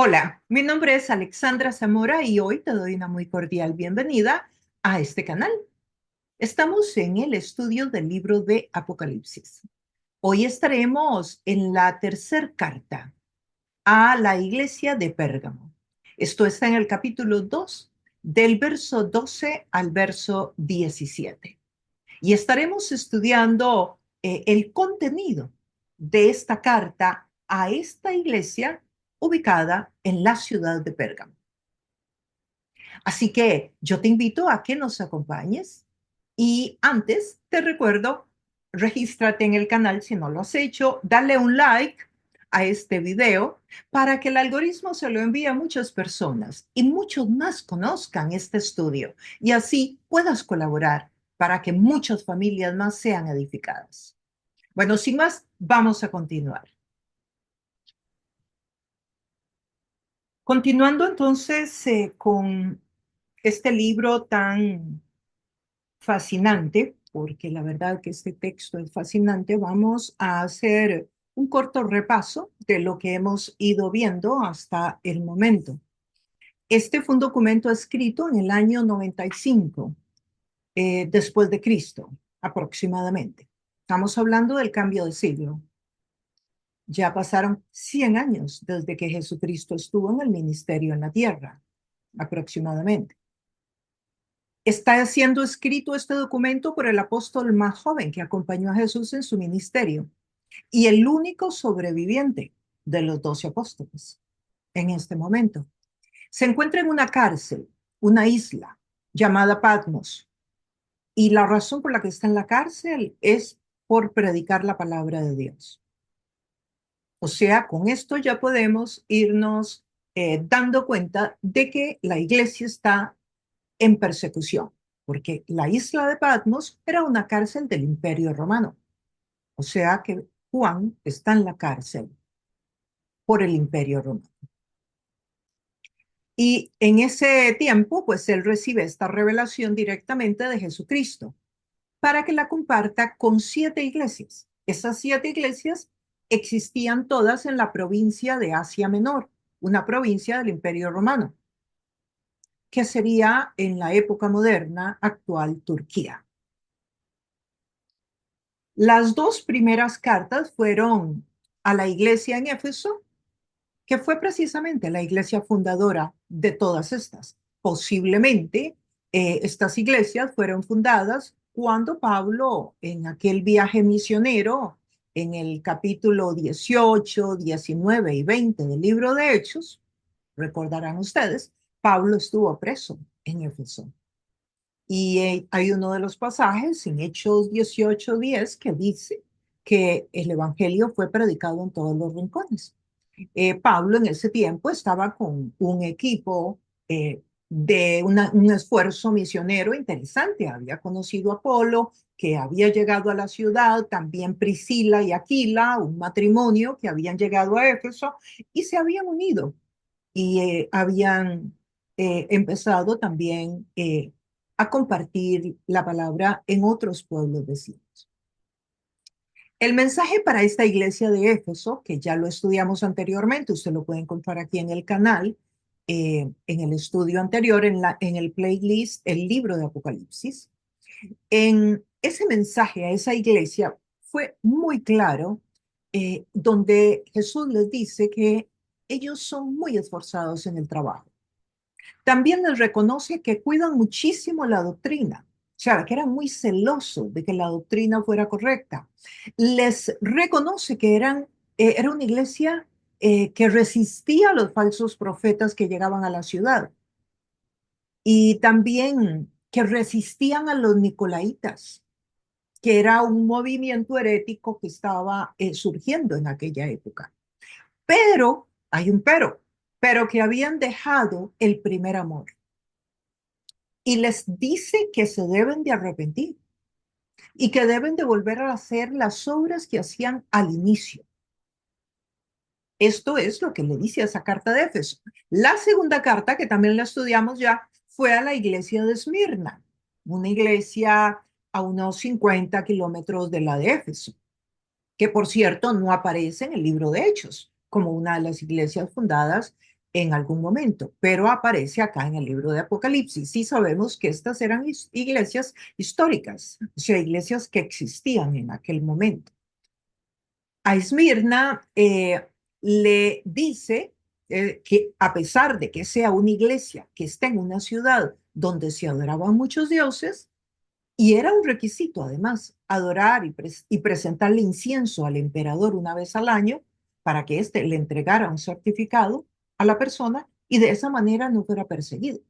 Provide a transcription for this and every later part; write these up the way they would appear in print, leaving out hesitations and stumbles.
Hola, mi nombre es Alexandra Zamora y hoy te doy una muy cordial bienvenida a este canal. Estamos en el estudio del libro de Apocalipsis. Hoy estaremos en la tercera carta a la iglesia de Pérgamo. Esto está en el capítulo 2, del verso 12 al verso 17. Y estaremos estudiando el contenido de esta carta a esta iglesia ubicada en la ciudad de Pérgamo. Así que yo te invito a que nos acompañes y antes te recuerdo, regístrate en el canal si no lo has hecho, dale un like a este video para que el algoritmo se lo envíe a muchas personas y muchos más conozcan este estudio y así puedas colaborar para que muchas familias más sean edificadas. Bueno, sin más, vamos a continuar. Continuando entonces con este libro tan fascinante, porque la verdad que este texto es fascinante, vamos a hacer un corto repaso de lo que hemos ido viendo hasta el momento. Este fue un documento escrito en el año 95 después de Cristo, aproximadamente. Estamos hablando del cambio de siglo. Ya pasaron 100 años desde que Jesucristo estuvo en el ministerio en la tierra, aproximadamente. Está siendo escrito este documento por el apóstol más joven que acompañó a Jesús en su ministerio y el único sobreviviente de los 12 apóstoles en este momento. Se encuentra en una cárcel, una isla llamada Patmos, y la razón por la que está en la cárcel es por predicar la palabra de Dios. O sea, con esto ya podemos irnos dando cuenta de que la iglesia está en persecución, porque la isla de Patmos era una cárcel del Imperio Romano. O sea que Juan está en la cárcel por el Imperio Romano. Y en ese tiempo, pues él recibe esta revelación directamente de Jesucristo para que la comparta con 7 iglesias. Esas 7 iglesias existían todas en la provincia de Asia Menor, una provincia del Imperio Romano, que sería en la época moderna actual Turquía. Las dos primeras cartas fueron a la iglesia en Éfeso, que fue precisamente la iglesia fundadora de todas estas. Posiblemente estas iglesias fueron fundadas cuando Pablo, en aquel viaje misionero, en el capítulo 18, 19 y 20 del libro de Hechos, recordarán ustedes, Pablo estuvo preso en Éfeso. Y hay uno de los pasajes en Hechos 18:10 que dice que el evangelio fue predicado en todos los rincones. Pablo en ese tiempo estaba con un equipo de un esfuerzo misionero interesante. Había conocido a Apolo, que había llegado a la ciudad, también Priscila y Aquila, un matrimonio que habían llegado a Éfeso y se habían unido y habían empezado también a compartir la palabra en otros pueblos vecinos. El mensaje para esta iglesia de Éfeso, que ya lo estudiamos anteriormente, usted lo puede encontrar aquí en el canal, en el estudio anterior, en el playlist, el libro de Apocalipsis. En ese mensaje a esa iglesia fue muy claro, donde Jesús les dice que ellos son muy esforzados en el trabajo. También les reconoce que cuidan muchísimo la doctrina, o sea, que eran muy celosos de que la doctrina fuera correcta. Les reconoce que era una iglesia que resistía a los falsos profetas que llegaban a la ciudad y también que resistían a los nicolaitas, que era un movimiento herético que estaba surgiendo en aquella época. Pero, hay un pero que habían dejado el primer amor. Y les dice que se deben de arrepentir y que deben de volver a hacer las obras que hacían al inicio. Esto es lo que le dice a esa carta de Éfeso. La segunda carta, que también la estudiamos ya, fue a la iglesia de Esmirna, una iglesia a unos 50 kilómetros de la de Éfeso, que por cierto no aparece en el libro de Hechos como una de las iglesias fundadas en algún momento, pero aparece acá en el libro de Apocalipsis. Sí sabemos que estas eran iglesias históricas, o sea, iglesias que existían en aquel momento. A Esmirna le dice que a pesar de que sea una iglesia que está en una ciudad donde se adoraban muchos dioses, y era un requisito además adorar y presentarle incienso al emperador una vez al año para que éste le entregara un certificado a la persona y de esa manera no fuera perseguido. O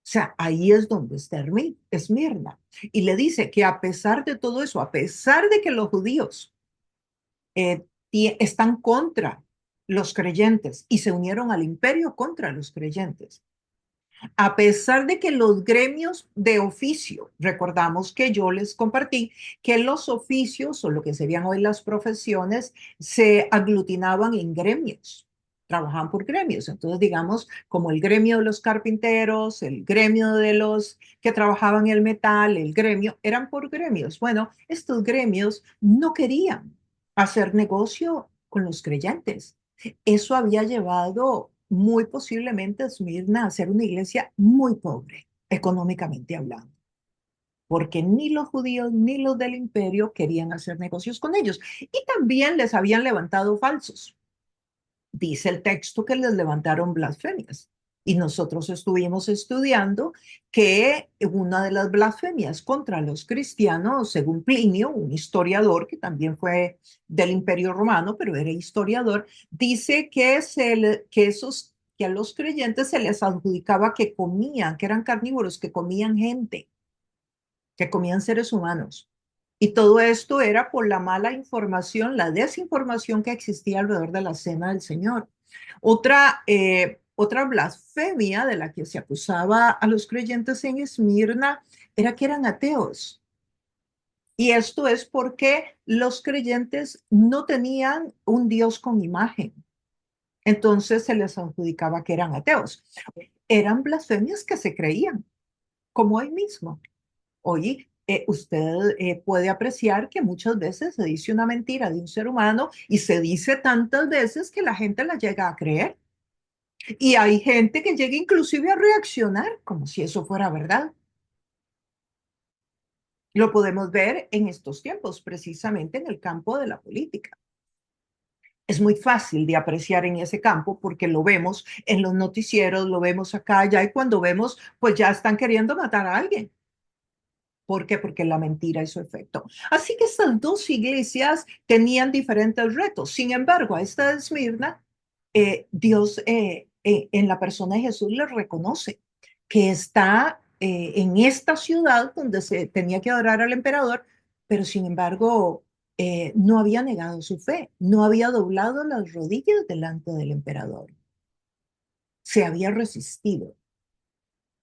sea, ahí es donde está Esmirna. Y le dice que a pesar de todo eso, a pesar de que los judíos están contra los creyentes y se unieron al imperio contra los creyentes. A pesar de que los gremios de oficio, recordamos que yo les compartí que los oficios o lo que serían hoy las profesiones se aglutinaban en gremios, trabajaban por gremios. Entonces, digamos, como el gremio de los carpinteros, el gremio de los que trabajaban el metal, el gremio, eran por gremios. Bueno, estos gremios no querían hacer negocio con los creyentes. Eso había llevado muy posiblemente a Esmirna a ser una iglesia muy pobre, económicamente hablando, porque ni los judíos ni los del imperio querían hacer negocios con ellos. Y también les habían levantado falsos. Dice el texto que les levantaron blasfemias. Y nosotros estuvimos estudiando que una de las blasfemias contra los cristianos, según Plinio, un historiador que también fue del Imperio Romano, pero era historiador, dice que a los creyentes se les adjudicaba que comían, que eran carnívoros, que comían gente, que comían seres humanos. Y todo esto era por la mala información, la desinformación que existía alrededor de la cena del Señor. Otra blasfemia de la que se acusaba a los creyentes en Esmirna era que eran ateos. Y esto es porque los creyentes no tenían un Dios con imagen. Entonces se les adjudicaba que eran ateos. Eran blasfemias que se creían, como hoy mismo. Oye, usted puede apreciar que muchas veces se dice una mentira de un ser humano y se dice tantas veces que la gente la llega a creer. Y hay gente que llega inclusive a reaccionar como si eso fuera verdad. Lo podemos ver en estos tiempos, precisamente en el campo de la política. Es muy fácil de apreciar en ese campo porque lo vemos en los noticieros, lo vemos acá, allá, y cuando vemos, pues ya están queriendo matar a alguien. ¿Por qué? Porque la mentira hizo efecto. Así que estas dos iglesias tenían diferentes retos. Sin embargo, a esta de Esmirna, Dios en la persona de Jesús le reconoce que está en esta ciudad donde se tenía que adorar al emperador, pero sin embargo no había negado su fe, no había doblado las rodillas delante del emperador, se había resistido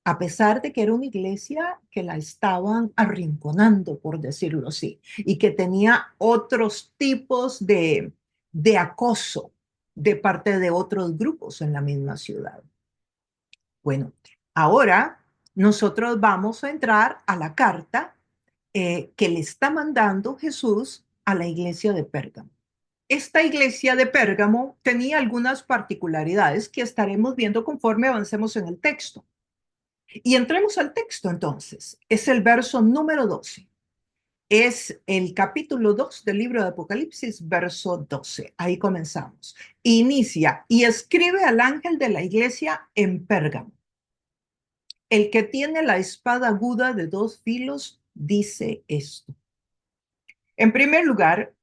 a pesar de que era una iglesia que la estaban arrinconando, por decirlo así, y que tenía otros tipos de acoso de parte de otros grupos en la misma ciudad. Bueno, ahora nosotros vamos a entrar a la carta que le está mandando Jesús a la iglesia de Pérgamo. Esta iglesia de Pérgamo tenía algunas particularidades que estaremos viendo conforme avancemos en el texto. Y entremos al texto entonces. Es el verso número 12. Es el capítulo 2 del libro de Apocalipsis, verso 12. Ahí comenzamos. Inicia y escribe al ángel de la iglesia en Pérgamo. El que tiene la espada aguda de dos filos dice esto. En primer lugar,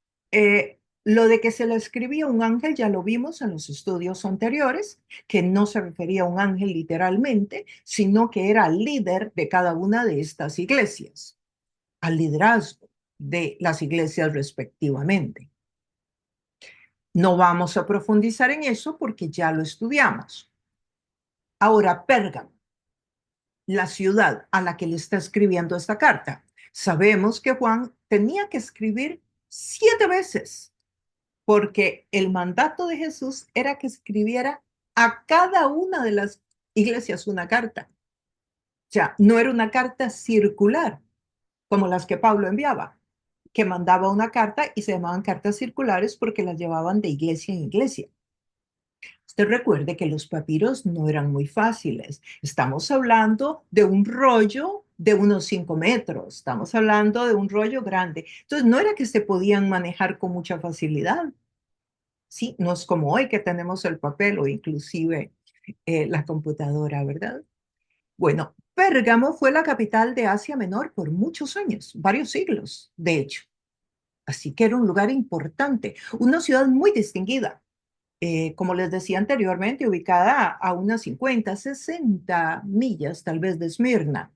lo de que se le escribía un ángel ya lo vimos en los estudios anteriores, que no se refería a un ángel literalmente, sino que era el líder de cada una de estas iglesias, al liderazgo de las iglesias respectivamente. No vamos a profundizar en eso porque ya lo estudiamos. Ahora, Pérgamo, la ciudad a la que le está escribiendo esta carta. Sabemos que Juan tenía que escribir 7 veces porque el mandato de Jesús era que escribiera a cada una de las iglesias una carta. O sea, no era una carta circular como las que Pablo enviaba, que mandaba una carta y se llamaban cartas circulares porque las llevaban de iglesia en iglesia. Usted recuerde que los papiros no eran muy fáciles. Estamos hablando de un rollo de unos 5 metros, estamos hablando de un rollo grande. Entonces, no era que se podían manejar con mucha facilidad. Sí, no es como hoy que tenemos el papel o inclusive la computadora, ¿verdad? Bueno, Pérgamo fue la capital de Asia Menor por muchos años, varios siglos, de hecho. Así que era un lugar importante, una ciudad muy distinguida, como les decía anteriormente, ubicada a unas 50, 60 millas tal vez de Esmirna.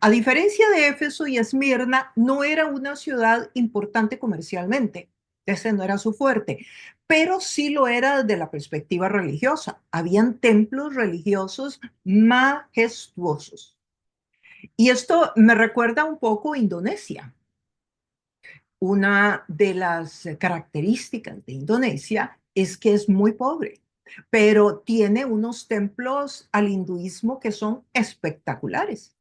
A diferencia de Éfeso y Esmirna, no era una ciudad importante comercialmente. Ese no era su fuerte, pero sí lo era desde la perspectiva religiosa. Habían templos religiosos majestuosos. Y esto me recuerda un poco a Indonesia. Una de las características de Indonesia es que es muy pobre, pero tiene unos templos al hinduismo que son espectaculares,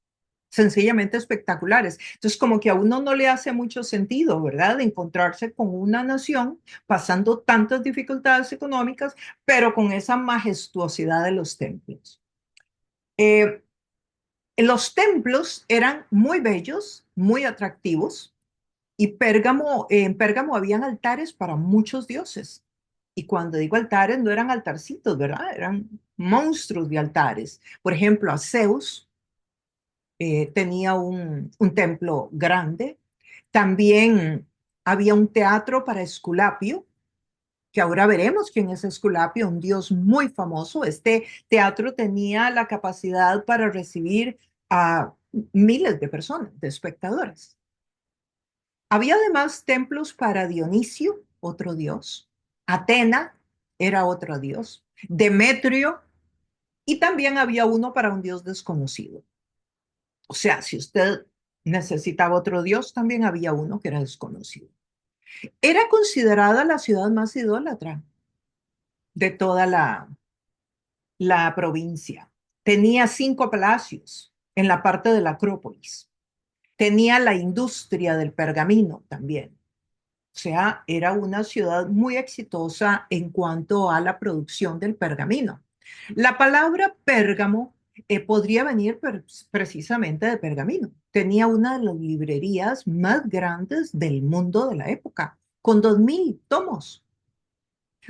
sencillamente espectaculares. Entonces, como que a uno no le hace mucho sentido, ¿verdad? De encontrarse con una nación pasando tantas dificultades económicas, pero con esa majestuosidad de los templos. Eh, los templos eran muy bellos, muy atractivos, y en Pérgamo habían altares para muchos dioses. Y cuando digo altares, no eran altarcitos, ¿verdad? Eran monstruos de altares. Por ejemplo, a Zeus tenía un templo grande. También había un teatro para Esculapio, que ahora veremos quién es Esculapio, un dios muy famoso. Este teatro tenía la capacidad para recibir a miles de personas, de espectadores. Había además templos para Dionisio, otro dios, Atena era otro dios, Demetrio, y también había uno para un dios desconocido. O sea, si usted necesitaba otro dios, también había uno que era desconocido. Era considerada la ciudad más idólatra de toda la provincia. Tenía 5 palacios en la parte de la Acrópolis. Tenía la industria del pergamino también. O sea, era una ciudad muy exitosa en cuanto a la producción del pergamino. La palabra Pérgamo podría venir precisamente de pergamino. Tenía una de las librerías más grandes del mundo de la época, con 2000 tomos.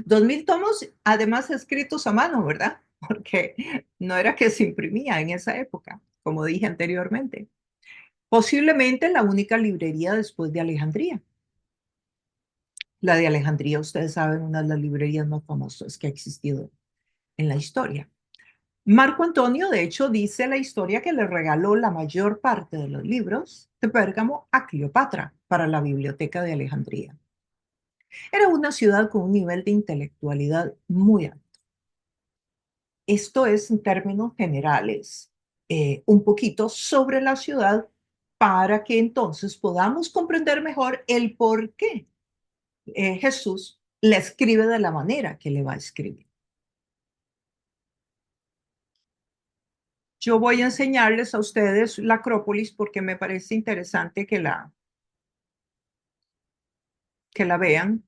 2000 tomos, además escritos a mano, ¿verdad? Porque no era que se imprimía en esa época, como dije anteriormente. Posiblemente la única librería después de Alejandría. La de Alejandría, ustedes saben, una de las librerías más famosas que ha existido en la historia. Marco Antonio, de hecho, dice la historia que le regaló la mayor parte de los libros de Pérgamo a Cleopatra para la biblioteca de Alejandría. Era una ciudad con un nivel de intelectualidad muy alto. Esto es en términos generales, un poquito sobre la ciudad para que entonces podamos comprender mejor el por qué Jesús le escribe de la manera que le va a escribir. Yo voy a enseñarles a ustedes la Acrópolis porque me parece interesante que la vean.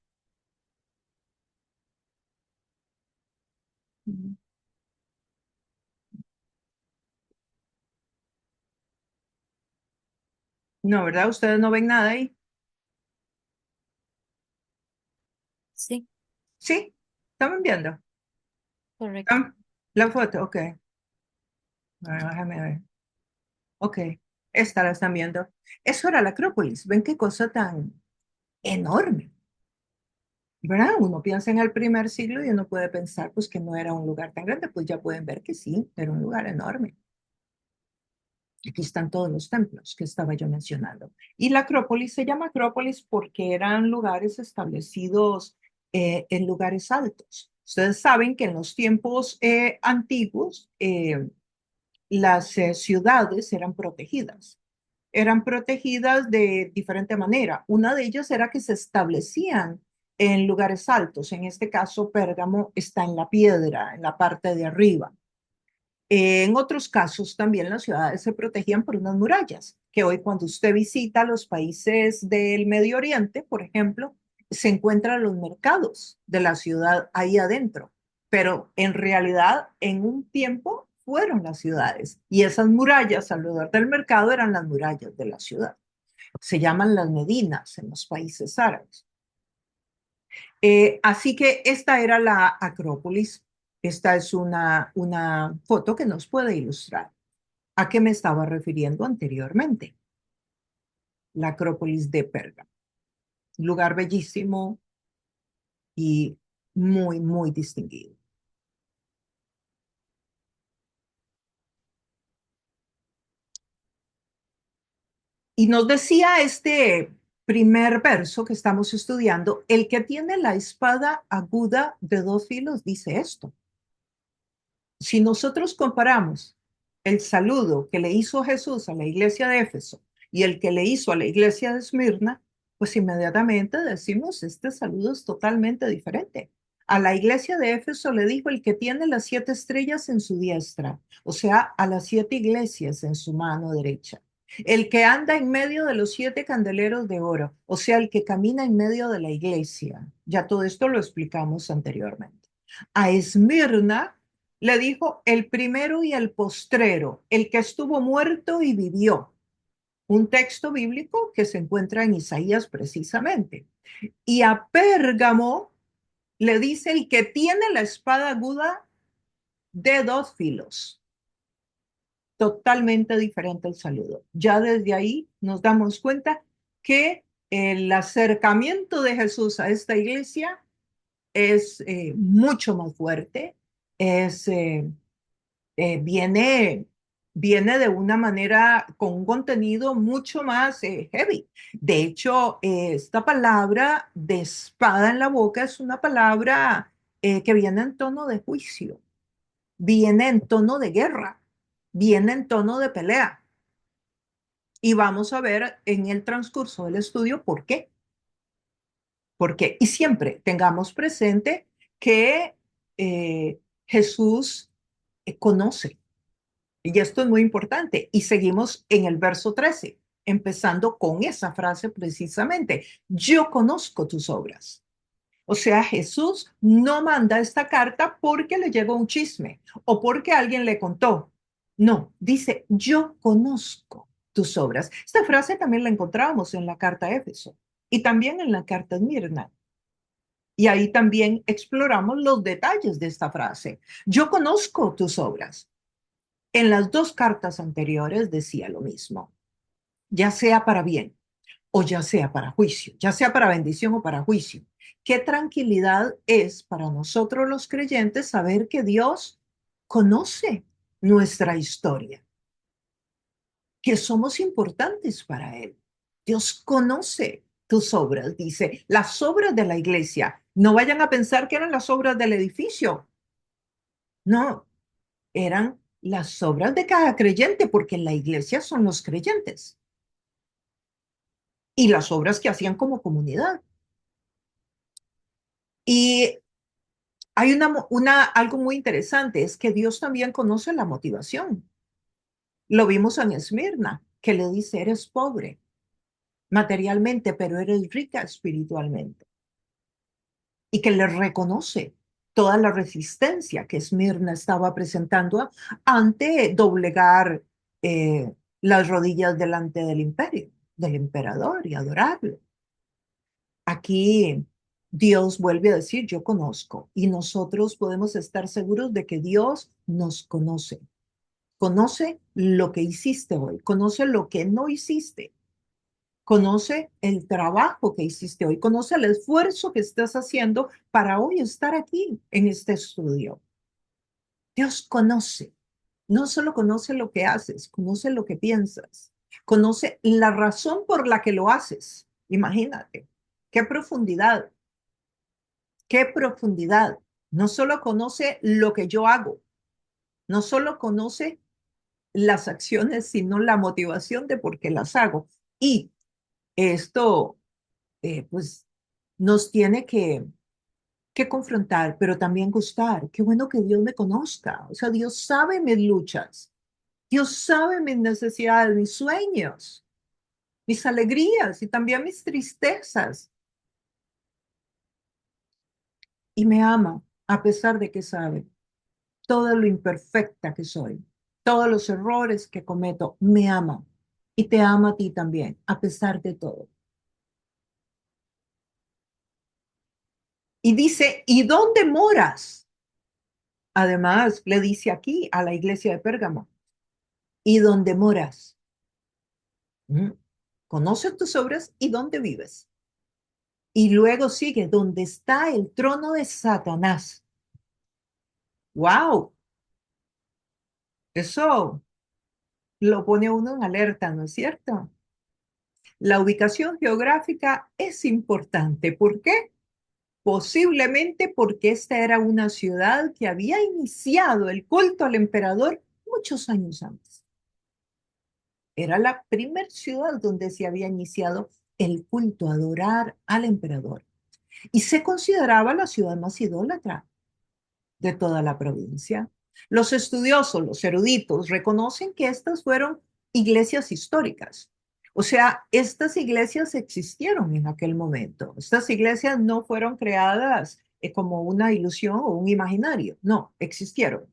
No, ¿verdad? Ustedes no ven nada ahí. Sí, Sí, estaban viendo. correcto. Ah, la foto, ok. A ver, déjame ver. Ok, esta la están viendo. Eso era la Acrópolis. ¿Ven qué cosa tan enorme? ¿Verdad? Uno piensa en el primer siglo y uno puede pensar pues que no era un lugar tan grande, pues ya pueden ver que sí, era un lugar enorme. Aquí están todos los templos que estaba yo mencionando. Y la Acrópolis se llama Acrópolis porque eran lugares establecidos en lugares altos. Ustedes saben que en los tiempos antiguos las ciudades eran protegidas de diferente manera. Una de ellas era que se establecían en lugares altos. En este caso, Pérgamo está en la piedra, en la parte de arriba. En otros casos también las ciudades se protegían por unas murallas, que hoy cuando usted visita los países del Medio Oriente, por ejemplo, se encuentran los mercados de la ciudad ahí adentro. pero en realidad en un tiempo fueron las ciudades y esas murallas alrededor del mercado eran las murallas de la ciudad. Se llaman las medinas en los países árabes. Así que esta era la Acrópolis. Esta es una foto que nos puede ilustrar a qué me estaba refiriendo anteriormente. La Acrópolis de Pérgamo. Lugar bellísimo y muy, muy distinguido. Y nos decía este primer verso que estamos estudiando, el que tiene la espada aguda de dos filos dice esto. Si nosotros comparamos el saludo que le hizo Jesús a la iglesia de Éfeso y el que le hizo a la iglesia de Esmirna, pues inmediatamente decimos, este saludo es totalmente diferente. A la iglesia de Éfeso le dijo el que tiene las 7 estrellas en su diestra, o sea, a las 7 iglesias en su mano derecha. El que anda en medio de los 7 candeleros de oro, o sea, el que camina en medio de la iglesia. Ya todo esto lo explicamos anteriormente. A Esmirna le dijo el primero y el postrero, el que estuvo muerto y vivió. Un texto bíblico que se encuentra en Isaías precisamente. Y a Pérgamo le dice el que tiene la espada aguda de dos filos. Totalmente diferente el saludo. Ya desde ahí nos damos cuenta que el acercamiento de Jesús a esta iglesia es mucho más fuerte, es viene, viene de una manera con un contenido mucho más heavy. De hecho, esta palabra de espada en la boca es una palabra que viene en tono de juicio, viene en tono de guerra, viene en tono de pelea. Y vamos a ver en el transcurso del estudio por qué. Porque, y siempre tengamos presente que Jesús conoce. Y esto es muy importante. Y seguimos en el verso 13, empezando con esa frase precisamente. Yo conozco tus obras. O sea, Jesús no manda esta carta porque le llegó un chisme o porque alguien le contó. No, dice, yo conozco tus obras. Esta frase también la encontramos en la carta a Éfeso y también en la carta a Mirna. Y ahí también exploramos los detalles de esta frase. Yo conozco tus obras. En las dos cartas anteriores decía lo mismo, ya sea para bien o ya sea para juicio, ya sea para bendición o para juicio. Qué tranquilidad es para nosotros los creyentes saber que Dios conoce nuestra historia, que somos importantes para Él. Dios conoce tus obras, dice, las obras de la iglesia. No vayan a pensar que eran las obras del edificio. No, eran las obras de cada creyente, porque en la iglesia son los creyentes y las obras que hacían como comunidad. Y hay algo muy interesante, es que Dios también conoce la motivación. Lo vimos en Esmirna, que le dice, eres pobre materialmente, pero eres rica espiritualmente. Y que le reconoce toda la resistencia que Esmirna estaba presentando ante doblegar las rodillas delante del imperio, del emperador y adorarlo. Aquí Dios vuelve a decir, yo conozco, y nosotros podemos estar seguros de que Dios nos conoce. Conoce lo que hiciste hoy, conoce lo que no hiciste, conoce el trabajo que hiciste hoy, conoce el esfuerzo que estás haciendo para hoy estar aquí en este estudio. Dios conoce, no solo conoce lo que haces, conoce lo que piensas, conoce la razón por la que lo haces. Imagínate, qué profundidad, qué profundidad. No solo conoce lo que yo hago, no solo conoce las acciones, sino la motivación de por qué las hago. Y esto, pues, nos tiene que confrontar, pero también gustar. Qué bueno que Dios me conozca. O sea, Dios sabe mis luchas. Dios sabe mis necesidades, mis sueños, mis alegrías y también mis tristezas. Y me ama. a pesar de que sabe todo lo imperfecta que soy, todos los errores que cometo, me ama y te ama a ti también, a pesar de todo. Y dice, ¿y dónde moras? Además, le dice aquí a la iglesia de Pérgamo, ¿y dónde moras? ¿Mm? Conoce tus obras y dónde vives. Y luego sigue, ¿dónde está el trono de Satanás? ¡Wow! Eso lo pone a uno en alerta, ¿no es cierto? La ubicación geográfica es importante. ¿Por qué? Posiblemente porque esta era una ciudad que había iniciado el culto al emperador muchos años antes. Era la primera ciudad donde se había iniciado el culto a adorar al emperador y se consideraba la ciudad más idólatra de toda la provincia. Los estudiosos, los eruditos, reconocen que estas fueron iglesias históricas. O sea, estas iglesias existieron en aquel momento. Estas iglesias no fueron creadas como una ilusión o un imaginario. No, existieron.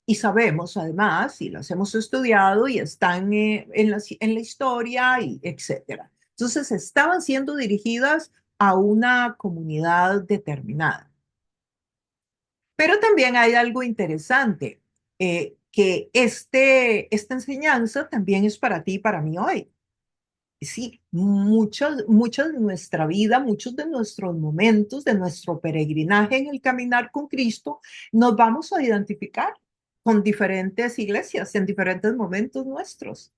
Y sabemos, además, y las hemos estudiado y están en la historia, y etcétera. Entonces, estaban siendo dirigidas a una comunidad determinada. Pero también hay algo interesante, que esta enseñanza también es para ti y para mí hoy. Sí, muchas de nuestra vida, muchos de nuestros momentos, de nuestro peregrinaje en el caminar con Cristo, nos vamos a identificar con diferentes iglesias en diferentes momentos nuestros.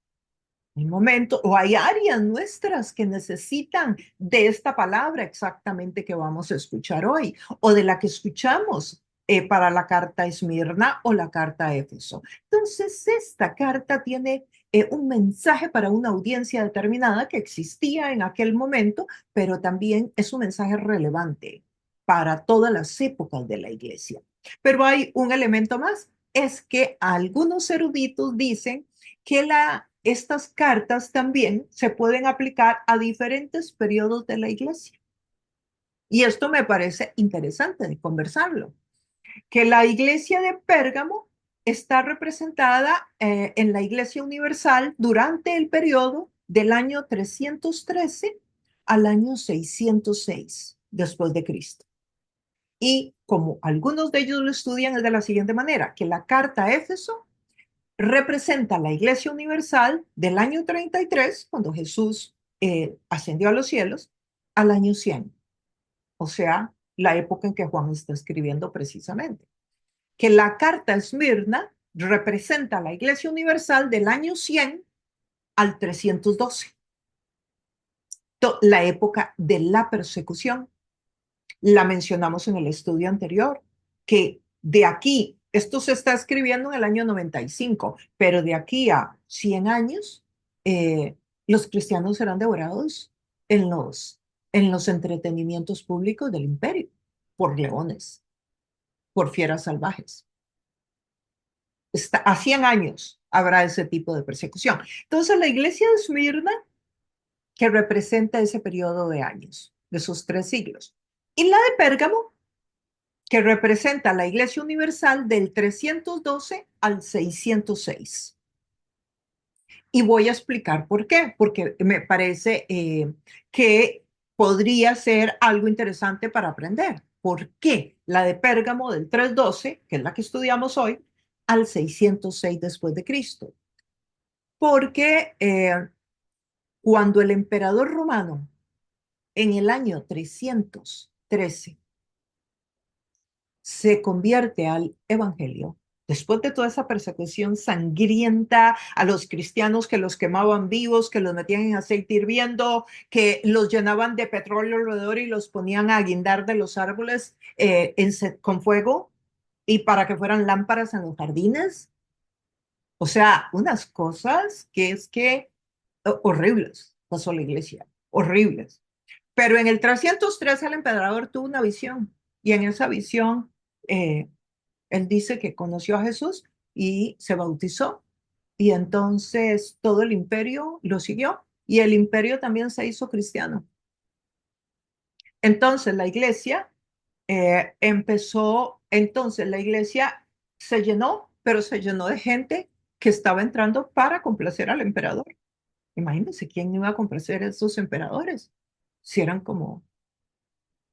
Hay momentos o hay áreas nuestras que necesitan de esta palabra exactamente que vamos a escuchar hoy o de la que escuchamos para la carta a Esmirna o la carta a Éfeso. Entonces, esta carta tiene un mensaje para una audiencia determinada que existía en aquel momento, pero también es un mensaje relevante para todas las épocas de la iglesia. Pero hay un elemento más, es que algunos eruditos dicen que estas cartas también se pueden aplicar a diferentes periodos de la iglesia. Y esto me parece interesante de conversarlo, que la iglesia de Pérgamo está representada en la iglesia universal durante el periodo del año 313 al año 606 después de Cristo. Y como algunos de ellos lo estudian es de la siguiente manera, que la carta a Éfeso representa la Iglesia Universal del año 33, cuando Jesús ascendió a los cielos, al año 100, o sea, la época en que Juan está escribiendo precisamente. Que la carta a Esmirna representa la Iglesia Universal del año 100 al 312, la época de la persecución. La mencionamos en el estudio anterior, que de aquí, esto se está escribiendo en el año 95, pero de aquí a 100 años, los cristianos serán devorados en los entretenimientos públicos del imperio, por leones, por fieras salvajes. A 100 años habrá ese tipo de persecución. Entonces, la iglesia de Esmirna, que representa ese periodo de años, de esos 3 siglos, y la de Pérgamo, que representa la Iglesia Universal del 312 al 606. Y voy a explicar por qué, porque me parece que podría ser algo interesante para aprender. ¿Por qué la de Pérgamo del 312, que es la que estudiamos hoy, al 606 después de Cristo? Porque cuando el emperador romano en el año 313 se convierte al evangelio, después de toda esa persecución sangrienta a los cristianos, que los quemaban vivos, que los metían en aceite hirviendo, que los llenaban de petróleo alrededor y los ponían a guindar de los árboles con fuego y para que fueran lámparas en los jardines. O sea, unas cosas que horribles pasó la iglesia, horribles. Pero en el 313 el emperador tuvo una visión y en esa visión eh, él dice que conoció a Jesús y se bautizó y entonces todo el imperio lo siguió y el imperio también se hizo cristiano. Entonces la iglesia Empezó, entonces la iglesia se llenó, pero se llenó de gente que estaba entrando para complacer al emperador. Imagínense quién iba a complacer a esos emperadores, si eran como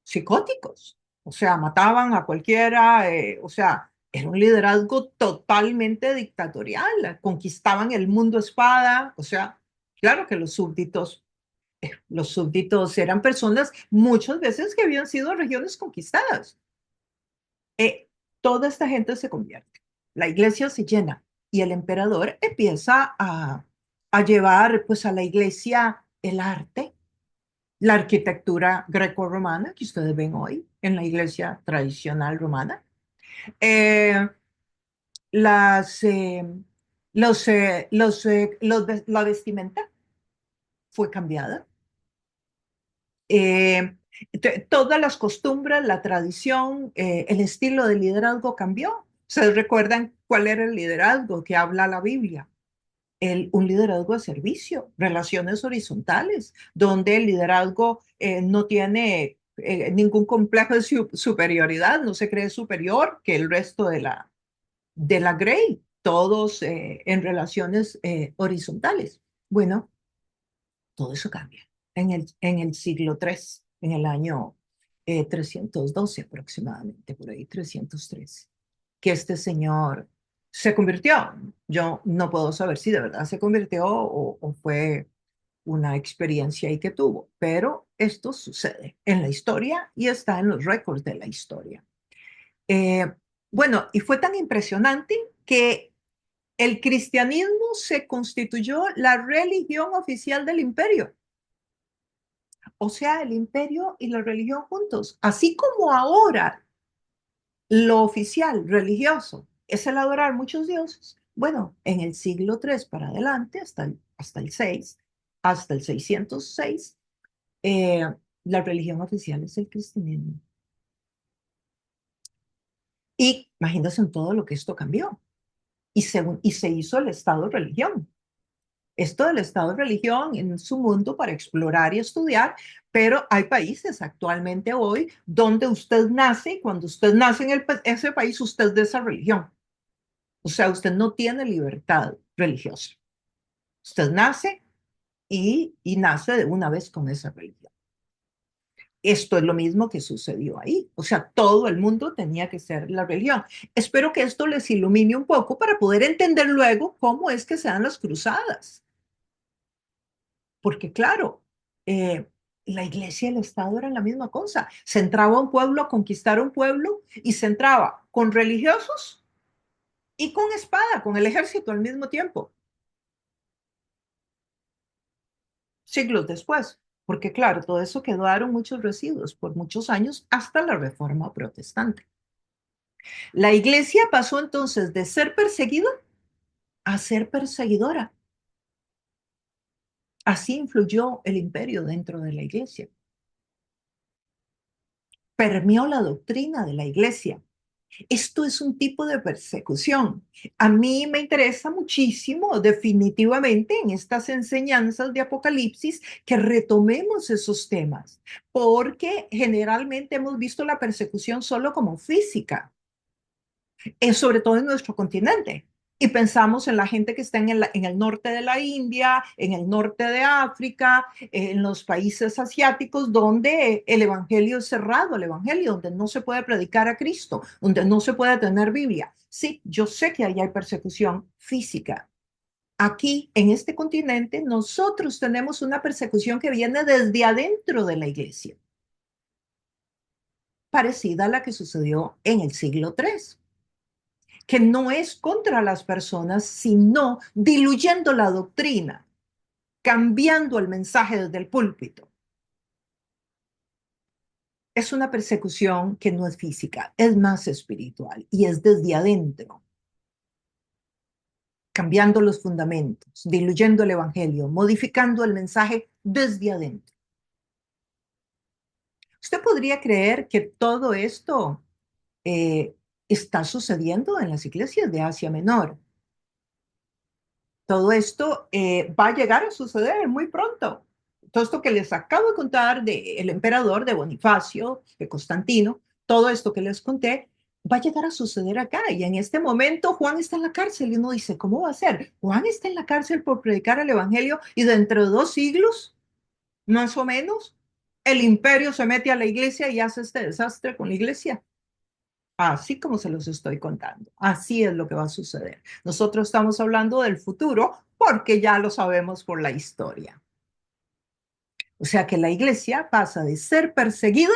psicóticos, o sea, mataban a cualquiera, o sea, era un liderazgo totalmente dictatorial, conquistaban el mundo a espada, o sea, claro que los súbditos eran personas muchas veces que habían sido regiones conquistadas. Eh, Toda esta gente se convierte, la iglesia se llena y el emperador empieza a llevar pues a la iglesia el arte, la arquitectura greco-romana que ustedes ven hoy en la iglesia tradicional romana. Eh, las, la vestimenta fue cambiada. Eh, Todas las costumbres, la tradición, el estilo de liderazgo cambió. ¿Ustedes recuerdan cuál era el liderazgo que habla la Biblia? Un liderazgo de servicio, relaciones horizontales, donde el liderazgo no tiene ningún complejo de superioridad, no se cree superior que el resto de la Grey, todos en relaciones horizontales. Bueno, todo eso cambia en el siglo III, en el año 312 aproximadamente, por ahí 313, que este señor se convirtió. Yo no puedo saber si de verdad se convirtió o fue una experiencia ahí que tuvo, pero esto sucede en la historia y está en los récords de la historia. Eh, bueno, y fue tan impresionante que el cristianismo se constituyó la religión oficial del imperio. O sea, el imperio y la religión juntos. Así como ahora lo oficial religioso es el adorar muchos dioses, bueno, en el siglo III para adelante, hasta el 6, hasta el 606, eh, la religión oficial es el cristianismo. Y imagínense en todo lo que esto cambió. Y se hizo el Estado-religión. Esto del Estado de religión en su mundo para explorar y estudiar, pero hay países actualmente hoy donde usted nace y cuando usted nace en ese país, usted es de esa religión. O sea, usted no tiene libertad religiosa. Usted nace y nace de una vez con esa religión. Esto es lo mismo que sucedió ahí. O sea, todo el mundo tenía que ser la religión. Espero que esto les ilumine un poco para poder entender luego cómo es que se dan las cruzadas. Porque claro, la iglesia y el Estado eran la misma cosa. Se entraba a un pueblo a conquistar un pueblo y se entraba con religiosos y con espada, con el ejército al mismo tiempo, siglos después. Porque claro, todo eso quedaron muchos residuos por muchos años hasta la Reforma Protestante. La iglesia pasó entonces de ser perseguida a ser perseguidora. Así influyó el imperio dentro de la iglesia. Permeó la doctrina de la iglesia. Esto es un tipo de persecución. A mí me interesa muchísimo, definitivamente, en estas enseñanzas de Apocalipsis, que retomemos esos temas, porque generalmente hemos visto la persecución solo como física, sobre todo en nuestro continente. Y pensamos en la gente que está en el norte de la India, en el norte de África, en los países asiáticos, donde el evangelio es cerrado, el evangelio, donde no se puede predicar a Cristo, donde no se puede tener Biblia. Sí, yo sé que ahí hay persecución física. Aquí, en este continente, nosotros tenemos una persecución que viene desde adentro de la iglesia, parecida a la que sucedió en el siglo III, que no es contra las personas, sino diluyendo la doctrina, cambiando el mensaje desde el púlpito. Es una persecución que no es física, es más espiritual y es desde adentro, cambiando los fundamentos, diluyendo el evangelio, modificando el mensaje desde adentro. Usted podría creer que todo esto eh, está sucediendo en las iglesias de Asia Menor. Todo esto va a llegar a suceder muy pronto. Todo esto que les acabo de contar del emperador, de Bonifacio, de Constantino, todo esto que les conté va a llegar a suceder acá. Y en este momento Juan está en la cárcel y uno dice, ¿cómo va a ser? Juan está en la cárcel por predicar el Evangelio y dentro de 2 siglos, más o menos, el imperio se mete a la iglesia y hace este desastre con la iglesia. Así como se los estoy contando. Así es lo que va a suceder. Nosotros estamos hablando del futuro porque ya lo sabemos por la historia. O sea que la iglesia pasa de ser perseguida,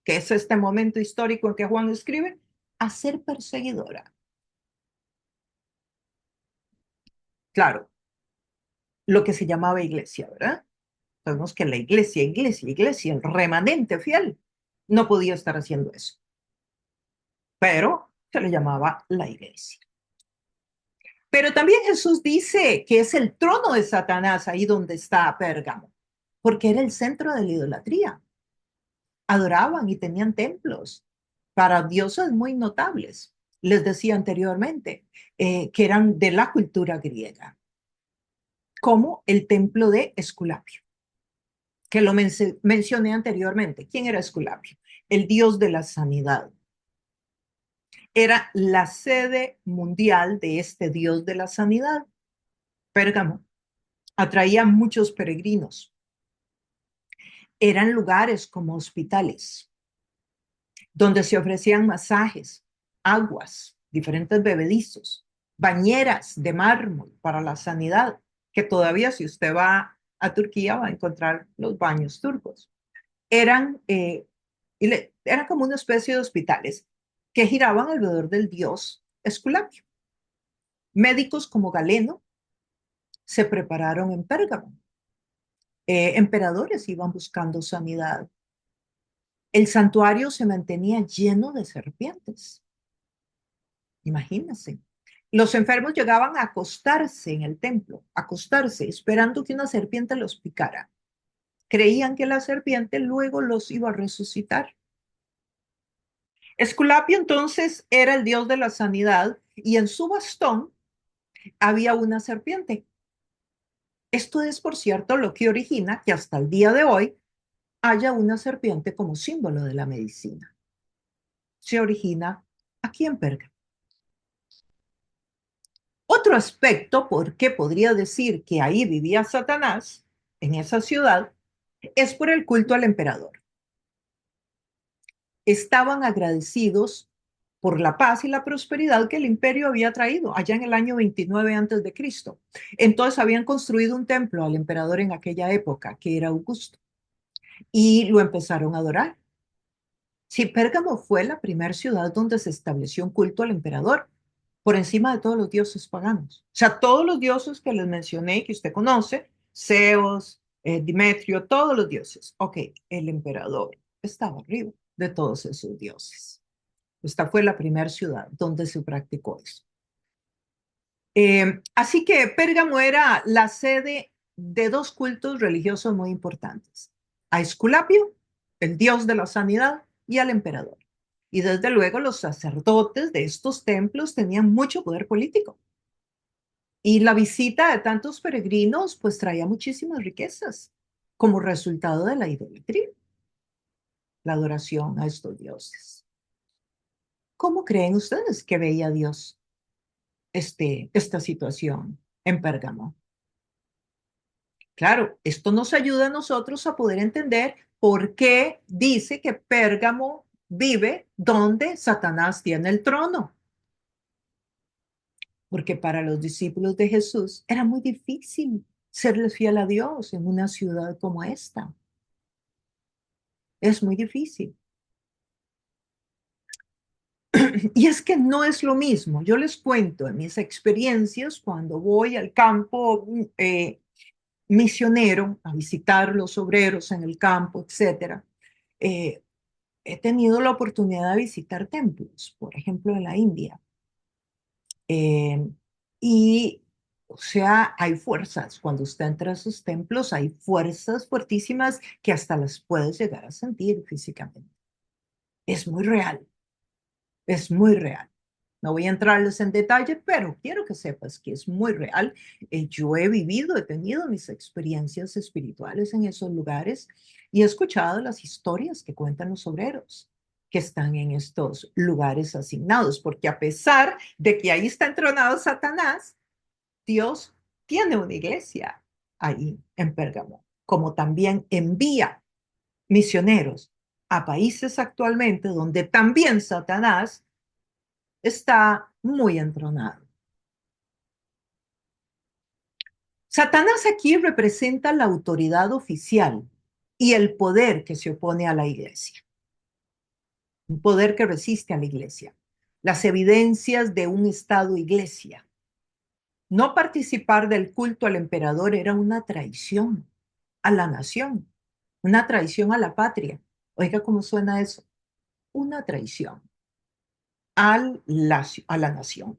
que es este momento histórico en que Juan escribe, a ser perseguidora. Claro, lo que se llamaba iglesia, ¿verdad? Sabemos que la iglesia, el remanente fiel, no podía estar haciendo eso, pero se le llamaba la iglesia. Pero también Jesús dice que es el trono de Satanás ahí donde está Pérgamo, porque era el centro de la idolatría. Adoraban y tenían templos para dioses muy notables. Les decía anteriormente que eran de la cultura griega, como el templo de Esculapio, que lo mencioné anteriormente. ¿Quién era Esculapio? El dios de la sanidad. Era la sede mundial de este dios de la sanidad. Pérgamo atraía muchos peregrinos. Eran lugares como hospitales, donde se ofrecían masajes, aguas, diferentes bebedizos, bañeras de mármol para la sanidad, que todavía si usted va a Turquía va a encontrar los baños turcos. Eran como una especie de hospitales que giraban alrededor del dios Esculapio. Médicos como Galeno se prepararon en Pérgamo. Emperadores iban buscando sanidad. El santuario se mantenía lleno de serpientes. Imagínense. Los enfermos llegaban a acostarse en el templo, acostarse, esperando que una serpiente los picara. Creían que la serpiente luego los iba a resucitar. Esculapio entonces era el dios de la sanidad y en su bastón había una serpiente. Esto es, por cierto, lo que origina que hasta el día de hoy haya una serpiente como símbolo de la medicina. Se origina aquí en Pérgamo. Otro aspecto por qué podría decir que ahí vivía Satanás, en esa ciudad, es por el culto al emperador. Estaban agradecidos por la paz y la prosperidad que el imperio había traído allá en el año 29 antes de Cristo. Entonces habían construido un templo al emperador en aquella época, que era Augusto, y lo empezaron a adorar. Sí, Pérgamo fue la primera ciudad donde se estableció un culto al emperador por encima de todos los dioses paganos. O sea, todos los dioses que les mencioné, que usted conoce, Zeus, Dimetrio, todos los dioses. Ok, el emperador estaba arriba de todos esos dioses. Esta fue la primera ciudad donde se practicó eso. Así que Pérgamo era la sede de 2 cultos religiosos muy importantes. A Esculapio, el dios de la sanidad, y al emperador. Y desde luego los sacerdotes de estos templos tenían mucho poder político. Y la visita de tantos peregrinos pues traía muchísimas riquezas como resultado de la idolatría, la adoración a estos dioses. ¿Cómo creen ustedes que veía Dios esta situación en Pérgamo? Claro, esto nos ayuda a nosotros a poder entender por qué dice que Pérgamo vive donde Satanás tiene el trono. Porque para los discípulos de Jesús era muy difícil serles fiel a Dios en una ciudad como esta. Es muy difícil. Y es que no es lo mismo. Yo les cuento en mis experiencias cuando voy al campo misionero a visitar los obreros en el campo, etcétera. Eh, He tenido la oportunidad de visitar templos, por ejemplo, en la India. Eh, y, o sea, hay fuerzas. Cuando usted entra a esos templos, hay fuerzas fuertísimas que hasta las puedes llegar a sentir físicamente. Es muy real, es muy real. No voy a entrarles en detalle, pero quiero que sepas que es muy real. Yo he vivido, he tenido mis experiencias espirituales en esos lugares y he escuchado las historias que cuentan los obreros que están en estos lugares asignados, porque a pesar de que ahí está entronado Satanás, Dios tiene una iglesia ahí en Pérgamo, como también envía misioneros a países actualmente donde también Satanás está muy entronado. Satanás aquí representa la autoridad oficial y el poder que se opone a la iglesia, un poder que resiste a la iglesia. Las evidencias de un estado iglesia. No participar del culto al emperador era una traición a la nación, una traición a la patria. Oiga cómo suena eso, una traición a la nación.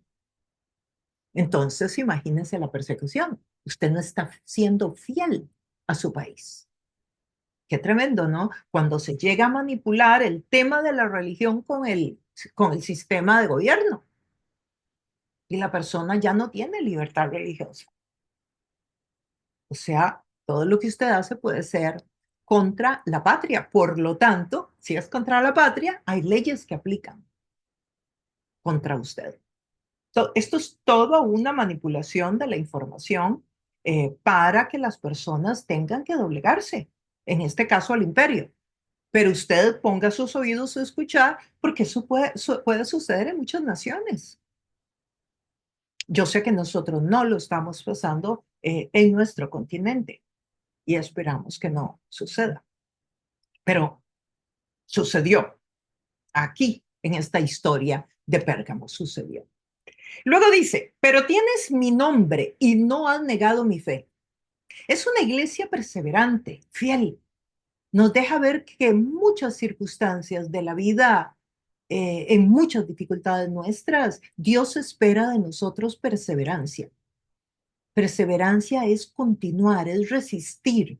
Entonces, imagínense la persecución. Usted no está siendo fiel a su país. Qué tremendo, ¿no? Cuando se llega a manipular el tema de la religión con el sistema de gobierno y la persona ya no tiene libertad religiosa. O sea, todo lo que usted hace puede ser contra la patria. Por lo tanto, si es contra la patria, hay leyes que aplican contra usted. Esto es toda una manipulación de la información para que las personas tengan que doblegarse, en este caso al imperio. Pero usted ponga sus oídos a escuchar porque puede suceder en muchas naciones. Yo sé que nosotros no lo estamos pasando en nuestro continente y esperamos que no suceda. Pero sucedió aquí, en esta historia de Pérgamo, sucedió. Luego dice, pero tienes mi nombre y no has negado mi fe. Es una iglesia perseverante, fiel. Nos deja ver que en muchas circunstancias de la vida, en muchas dificultades nuestras, Dios espera de nosotros perseverancia. Perseverancia es continuar, es resistir.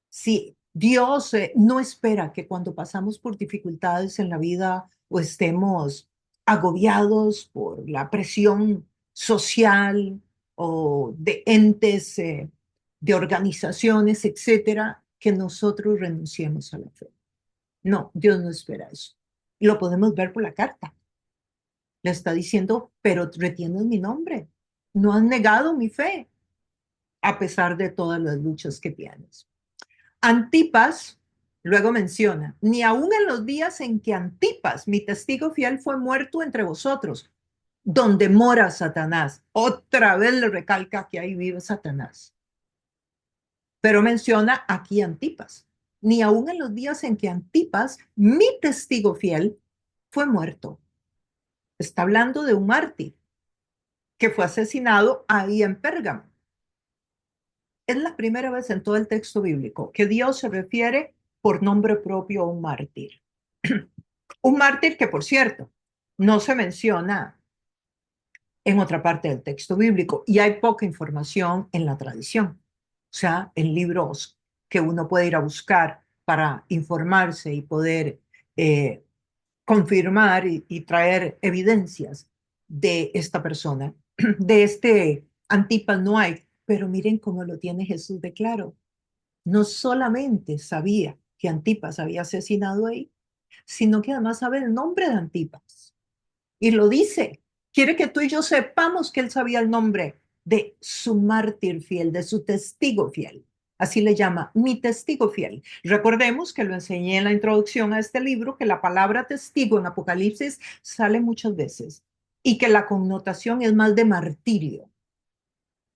Si Dios no espera que cuando pasamos por dificultades en la vida o estemos agobiados por la presión social o de entes, de organizaciones, etcétera, que nosotros renunciemos a la fe. No, Dios no espera eso. Y lo podemos ver por la carta. Le está diciendo, pero retienes mi nombre. No has negado mi fe, a pesar de todas las luchas que tienes. Antipas luego menciona, ni aun en los días en que Antipas, mi testigo fiel, fue muerto entre vosotros, donde mora Satanás. Otra vez le recalca que ahí vive Satanás. Pero menciona aquí Antipas, ni aun en los días en que Antipas, mi testigo fiel, fue muerto. Está hablando de un mártir que fue asesinado ahí en Pérgamo. Es la primera vez en todo el texto bíblico que Dios se refiere por nombre propio a un mártir. Un mártir que, por cierto, no se menciona en otra parte del texto bíblico y hay poca información en la tradición. O sea, en libros que uno puede ir a buscar para informarse y poder eh, confirmar y traer evidencias de esta persona. De este Antipas no hay, pero miren cómo lo tiene Jesús de claro. No solamente sabía que Antipas había asesinado ahí, sino que además sabe el nombre de Antipas. Y lo dice. Quiere que tú y yo sepamos que él sabía el nombre de su mártir fiel, de su testigo fiel. Así le llama, mi testigo fiel. Recordemos que lo enseñé en la introducción a este libro, que la palabra testigo en Apocalipsis sale muchas veces y que la connotación es más de martirio,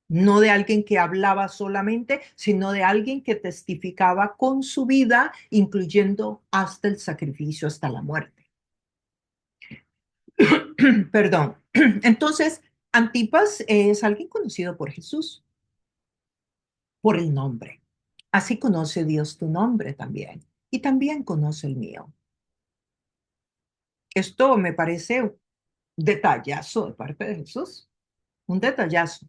no de alguien que hablaba solamente, sino de alguien que testificaba con su vida, incluyendo hasta el sacrificio, hasta la muerte. Perdón. Entonces, Antipas es alguien conocido por Jesús, por el nombre. Así conoce Dios tu nombre también, y también conoce el mío. Esto me parece un detallazo de parte de Jesús, un detallazo.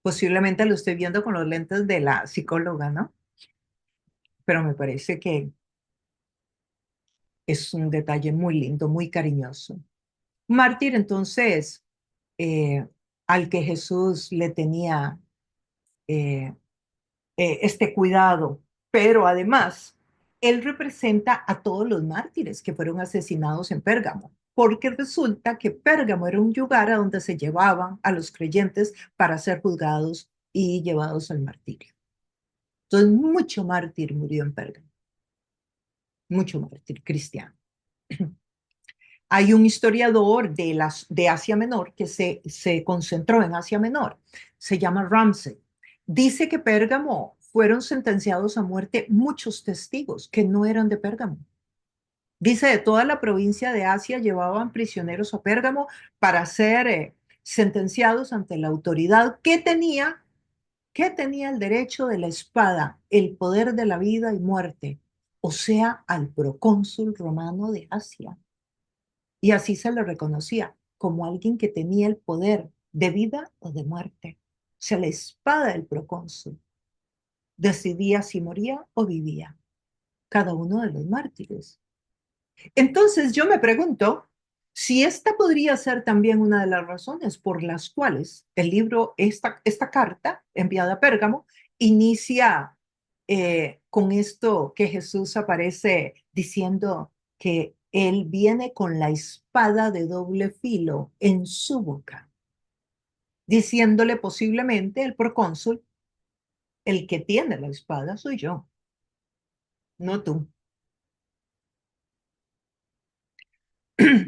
Posiblemente lo estoy viendo con los lentes de la psicóloga, ¿no? Pero me parece que Es un detalle muy lindo, muy cariñoso. Mártir, entonces, eh, al que Jesús le tenía eh, este cuidado, pero además, él representa a todos los mártires que fueron asesinados en Pérgamo, porque resulta que Pérgamo era un lugar a donde se llevaban a los creyentes para ser juzgados y llevados al martirio. Entonces, mucho mártir murió en Pérgamo, mucho mártir cristiano. Hay un historiador de Asia Menor que se concentró en Asia Menor, se llama Ramsay. Dice que Pérgamo fueron sentenciados a muerte muchos testigos que no eran de Pérgamo. Dice de toda la provincia de Asia llevaban prisioneros a Pérgamo para ser sentenciados ante la autoridad que tenía el derecho de la espada, el poder de la vida y muerte, o sea, al procónsul romano de Asia. Y así se le reconocía como alguien que tenía el poder de vida o de muerte. O sea, la espada del procónsul decidía si moría o vivía, cada uno de los mártires. Entonces yo me pregunto si esta podría ser también una de las razones por las cuales el libro, esta carta enviada a Pérgamo, inicia con esto que Jesús aparece diciendo que él viene con la espada de doble filo en su boca, diciéndole posiblemente el procónsul, el que tiene la espada soy yo, no tú.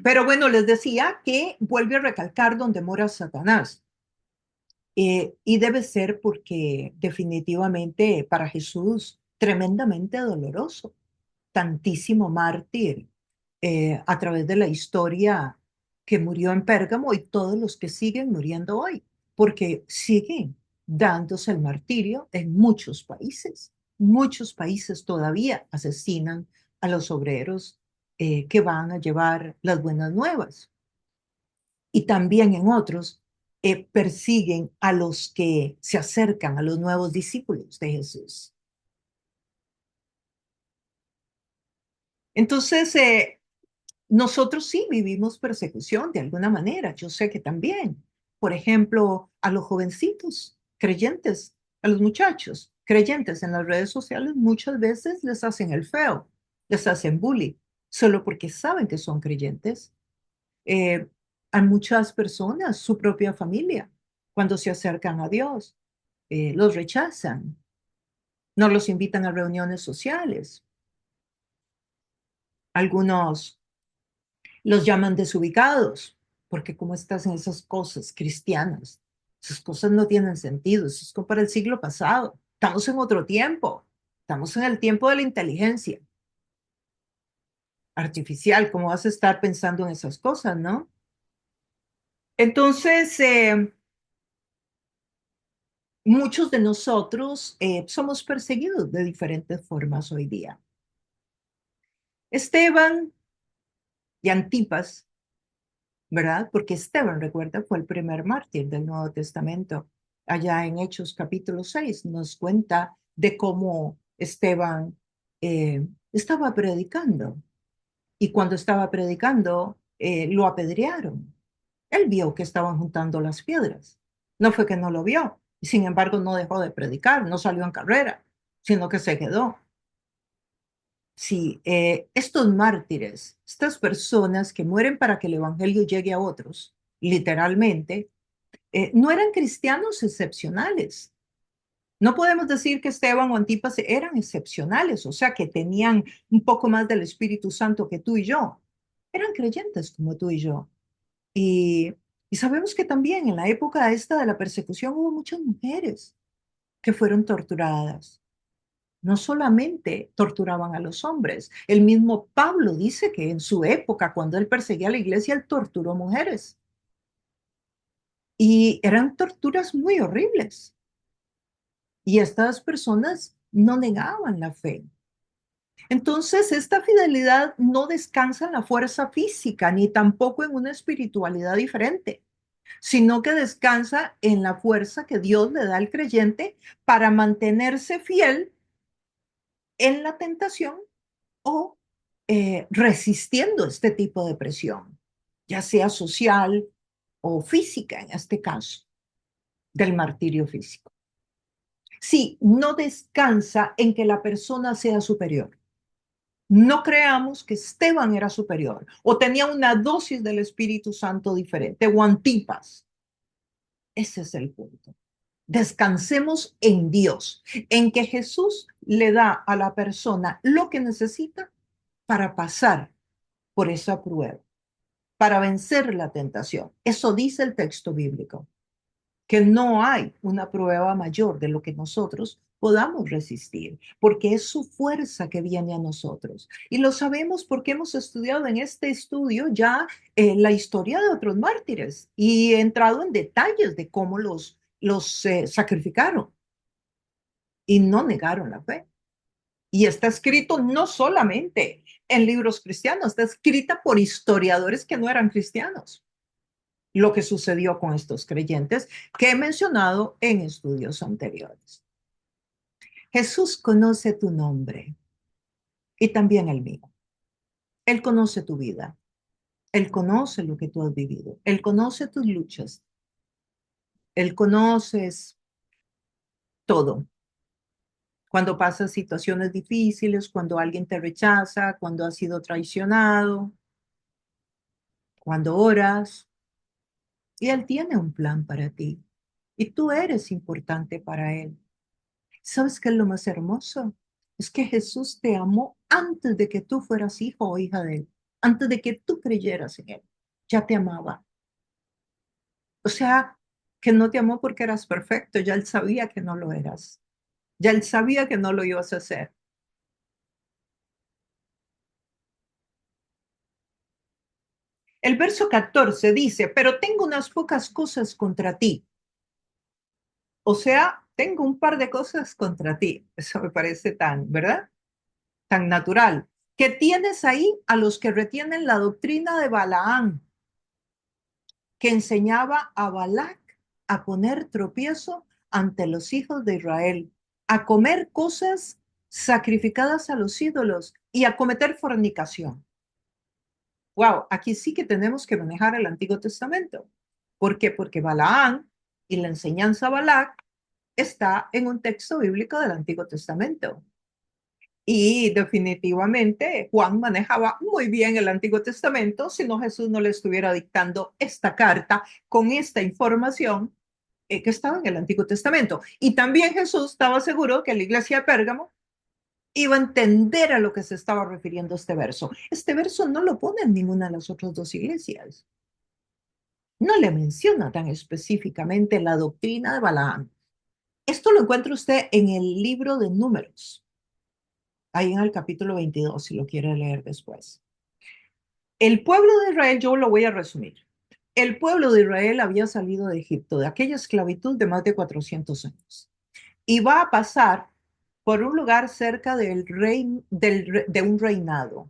Pero bueno, les decía que vuelve a recalcar donde mora Satanás. Y debe ser porque definitivamente para Jesús tremendamente doloroso, tantísimo mártir a través de la historia que murió en Pérgamo y todos los que siguen muriendo hoy, porque siguen dándose el martirio en muchos países. Muchos países todavía asesinan a los obreros que van a llevar las buenas nuevas. Y también en otros persiguen a los que se acercan a los nuevos discípulos de Jesús. Entonces, nosotros sí vivimos persecución de alguna manera. Yo sé que también. Por ejemplo, a los jovencitos creyentes, a los muchachos creyentes en las redes sociales, muchas veces les hacen el feo, les hacen bullying, solo porque saben que son creyentes. Eh, a muchas personas, su propia familia, cuando se acercan a Dios, los rechazan, no los invitan a reuniones sociales. Algunos los llaman desubicados, porque como estás en esas cosas cristianas, esas cosas no tienen sentido, eso es como para el siglo pasado. Estamos en otro tiempo, estamos en el tiempo de la inteligencia artificial, ¿cómo vas a estar pensando en esas cosas, no? Entonces, muchos de nosotros somos perseguidos de diferentes formas hoy día. Esteban y Antipas, ¿verdad? Porque Esteban, recuerda, fue el primer mártir del Nuevo Testamento. Allá en Hechos capítulo 6 nos cuenta de cómo Esteban estaba predicando y cuando estaba predicando lo apedrearon. Él vio que estaban juntando las piedras. No fue que no lo vio. Y sin embargo, no dejó de predicar, no salió en carrera, sino que se quedó. Sí, estos mártires, estas personas que mueren para que el evangelio llegue a otros, literalmente, no eran cristianos excepcionales. No podemos decir que Esteban o Antipas eran excepcionales, o sea, que tenían un poco más del Espíritu Santo que tú y yo. Eran creyentes como tú y yo. Y, y sabemos que también en la época esta de la persecución hubo muchas mujeres que fueron torturadas. No solamente torturaban a los hombres, el mismo Pablo dice que en su época, cuando él perseguía a la iglesia, él torturó mujeres. Y eran torturas muy horribles. Y estas personas no negaban la fe. Entonces, esta fidelidad no descansa en la fuerza física, ni tampoco en una espiritualidad diferente, sino que descansa en la fuerza que Dios le da al creyente para mantenerse fiel en la tentación o resistiendo este tipo de presión, ya sea social o física en este caso, del martirio físico. Sí, no descansa en que la persona sea superior. No creamos que Esteban era superior o tenía una dosis del Espíritu Santo diferente o antipas. Ese es el punto. Descansemos en Dios, en que Jesús le da a la persona lo que necesita para pasar por esa prueba, para vencer la tentación. Eso dice el texto bíblico, que no hay una prueba mayor de lo que nosotros podamos resistir, porque es su fuerza que viene a nosotros. Y lo sabemos porque hemos estudiado en este estudio ya la historia de otros mártires y he entrado en detalles de cómo los sacrificaron y no negaron la fe. Y está escrito no solamente en libros cristianos, está escrita por historiadores que no eran cristianos. Lo que sucedió con estos creyentes que he mencionado en estudios anteriores. Jesús conoce tu nombre y también el mío. Él conoce tu vida. Él conoce lo que tú has vivido. Él conoce tus luchas. Él conoce todo. Cuando pasas situaciones difíciles, cuando alguien te rechaza, cuando has sido traicionado, cuando oras. Y Él tiene un plan para ti. Y tú eres importante para Él. ¿Sabes qué es lo más hermoso? Es que Jesús te amó antes de que tú fueras hijo o hija de Él, antes de que tú creyeras en Él. Ya te amaba. O sea, que no te amó porque eras perfecto, ya Él sabía que no lo eras. Ya Él sabía que no lo ibas a hacer. El verso 14 dice, pero tengo unas pocas cosas contra ti. O sea, tengo un par de cosas contra ti. Eso me parece tan, ¿verdad? Tan natural. Que tienes ahí a los que retienen la doctrina de Balaán, que enseñaba a Balac a poner tropiezo ante los hijos de Israel, a comer cosas sacrificadas a los ídolos y a cometer fornicación. Wow, aquí sí que tenemos que manejar el Antiguo Testamento. ¿Por qué? Porque Balaán y la enseñanza Balac está en un texto bíblico del Antiguo Testamento. Y definitivamente Juan manejaba muy bien el Antiguo Testamento, si no Jesús no le estuviera dictando esta carta con esta información que estaba en el Antiguo Testamento. Y también Jesús estaba seguro que la iglesia de Pérgamo iba a entender a lo que se estaba refiriendo este verso. Este verso no lo pone en ninguna de las otras dos iglesias. No le menciona tan específicamente la doctrina de Balaam. Esto lo encuentra usted en el libro de Números, ahí en el capítulo 22, si lo quiere leer después. El pueblo de Israel, yo lo voy a resumir. El pueblo de Israel había salido de Egipto, de aquella esclavitud de más de 400 años. Y va a pasar por un lugar cerca de un reinado,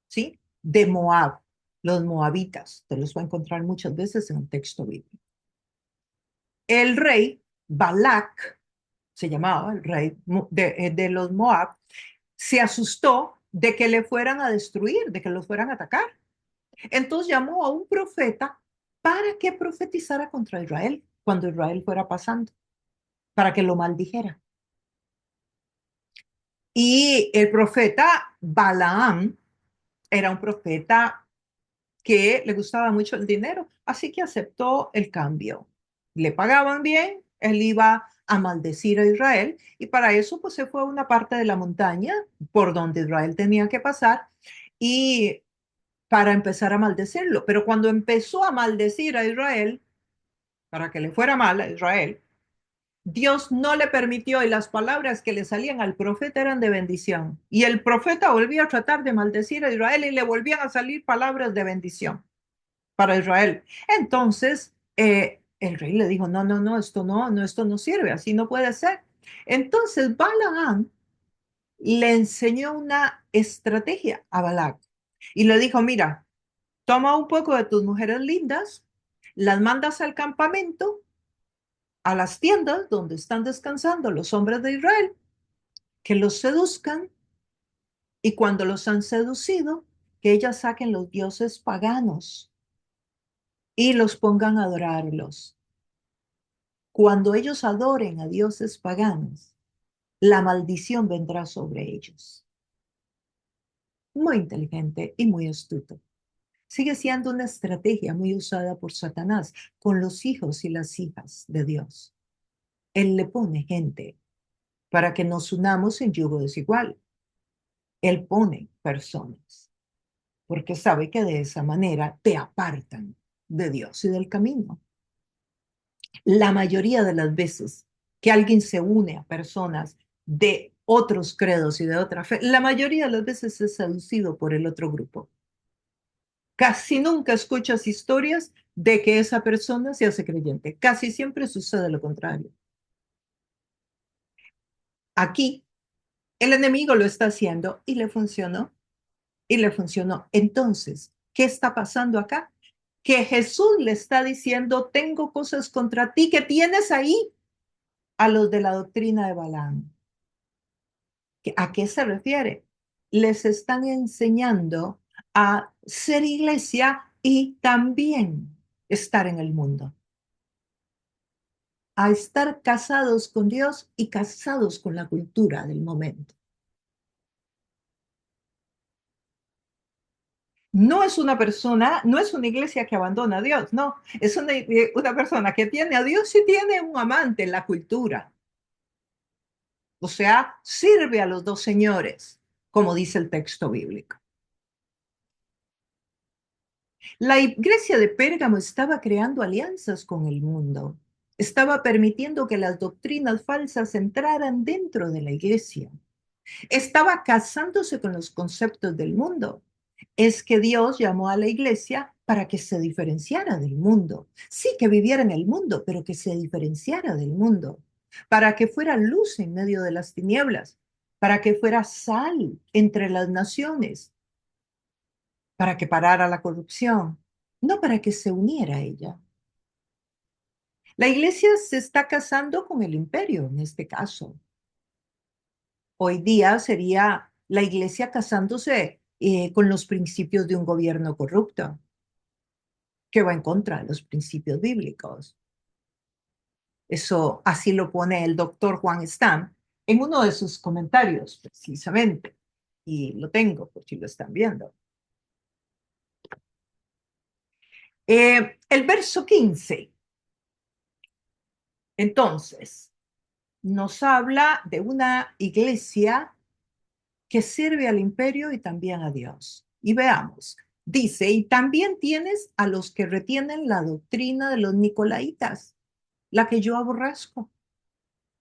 ¿sí? De Moab, los moabitas. Te los va a encontrar muchas veces en el texto bíblico. El rey Balac, se llamaba el rey de los Moab, se asustó de que le fueran a destruir, de que los fueran a atacar. Entonces llamó a un profeta para que profetizara contra Israel cuando Israel fuera pasando, para que lo maldijera. Y el profeta Balaam era un profeta que le gustaba mucho el dinero, así que aceptó el cambio. Le pagaban bien, él iba a maldecir a Israel y para eso pues se fue a una parte de la montaña por donde Israel tenía que pasar y para empezar a maldecirlo. Pero cuando empezó a maldecir a Israel, para que le fuera mal a Israel, Dios no le permitió y las palabras que le salían al profeta eran de bendición. Y el profeta volvía a tratar de maldecir a Israel y le volvían a salir palabras de bendición para Israel. Entonces, el rey le dijo, no, no, no, esto no sirve, así no puede ser. Entonces, Balaam le enseñó una estrategia a Balac y le dijo, mira, toma un poco de tus mujeres lindas, las mandas al campamento, a las tiendas donde están descansando los hombres de Israel, que los seduzcan Y cuando los han seducido, que ellas saquen los dioses paganos y los pongan a adorarlos. Cuando ellos adoren a dioses paganos, la maldición vendrá sobre ellos. Muy inteligente y muy astuto. Sigue siendo una estrategia muy usada por Satanás con los hijos y las hijas de Dios. Él le pone gente para que nos unamos en yugo desigual. Él pone personas porque sabe que de esa manera te apartan de Dios y del camino. La mayoría de las veces que alguien se une a personas de otros credos y de otra fe, la mayoría de las veces es seducido por el otro grupo. Casi nunca escuchas historias de que esa persona se hace creyente. Casi siempre sucede lo contrario. Aquí el enemigo lo está haciendo y le funcionó. Y le funcionó. Entonces, ¿qué está pasando acá? Que Jesús le está diciendo, tengo cosas contra ti que tienes ahí a los de la doctrina de Balaam. ¿A qué se refiere? Les están enseñando a ser iglesia y también estar en el mundo, a estar casados con Dios y casados con la cultura del momento. No es una persona, no es una iglesia que abandona a Dios, no, es una persona que tiene a Dios y tiene un amante en la cultura. O sea, sirve a los dos señores, como dice el texto bíblico. La iglesia de Pérgamo estaba creando alianzas con el mundo, estaba permitiendo que las doctrinas falsas entraran dentro de la iglesia, estaba casándose con los conceptos del mundo. Es que Dios llamó a la iglesia para que se diferenciara del mundo. Sí, que viviera en el mundo, pero que se diferenciara del mundo, para que fuera luz en medio de las tinieblas, para que fuera sal entre las naciones, para que parara la corrupción, no para que se uniera a ella. La iglesia se está casando con el imperio en este caso. Hoy día sería la iglesia casándose con los principios de un gobierno corrupto, que va en contra de los principios bíblicos. Eso así lo pone el doctor Juan Stam en uno de sus comentarios, precisamente. Y lo tengo, por si lo están viendo. El verso 15. Entonces, nos habla de una iglesia que sirve al imperio y también a Dios. Y veamos, dice, y también tienes a los que retienen la doctrina de los nicolaitas, la que yo aborrezco.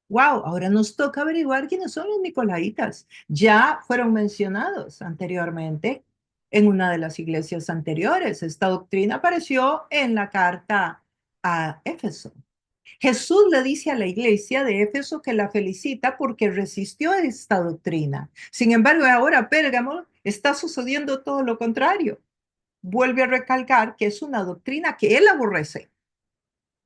Wow, ahora nos toca averiguar quiénes son los nicolaitas. Ya fueron mencionados anteriormente en una de las iglesias anteriores. Esta doctrina apareció en la carta a Éfeso. Jesús le dice a la iglesia de Éfeso que la felicita porque resistió esta doctrina. Sin embargo, ahora Pérgamo está sucediendo todo lo contrario. Vuelve a recalcar que es una doctrina que él aborrece.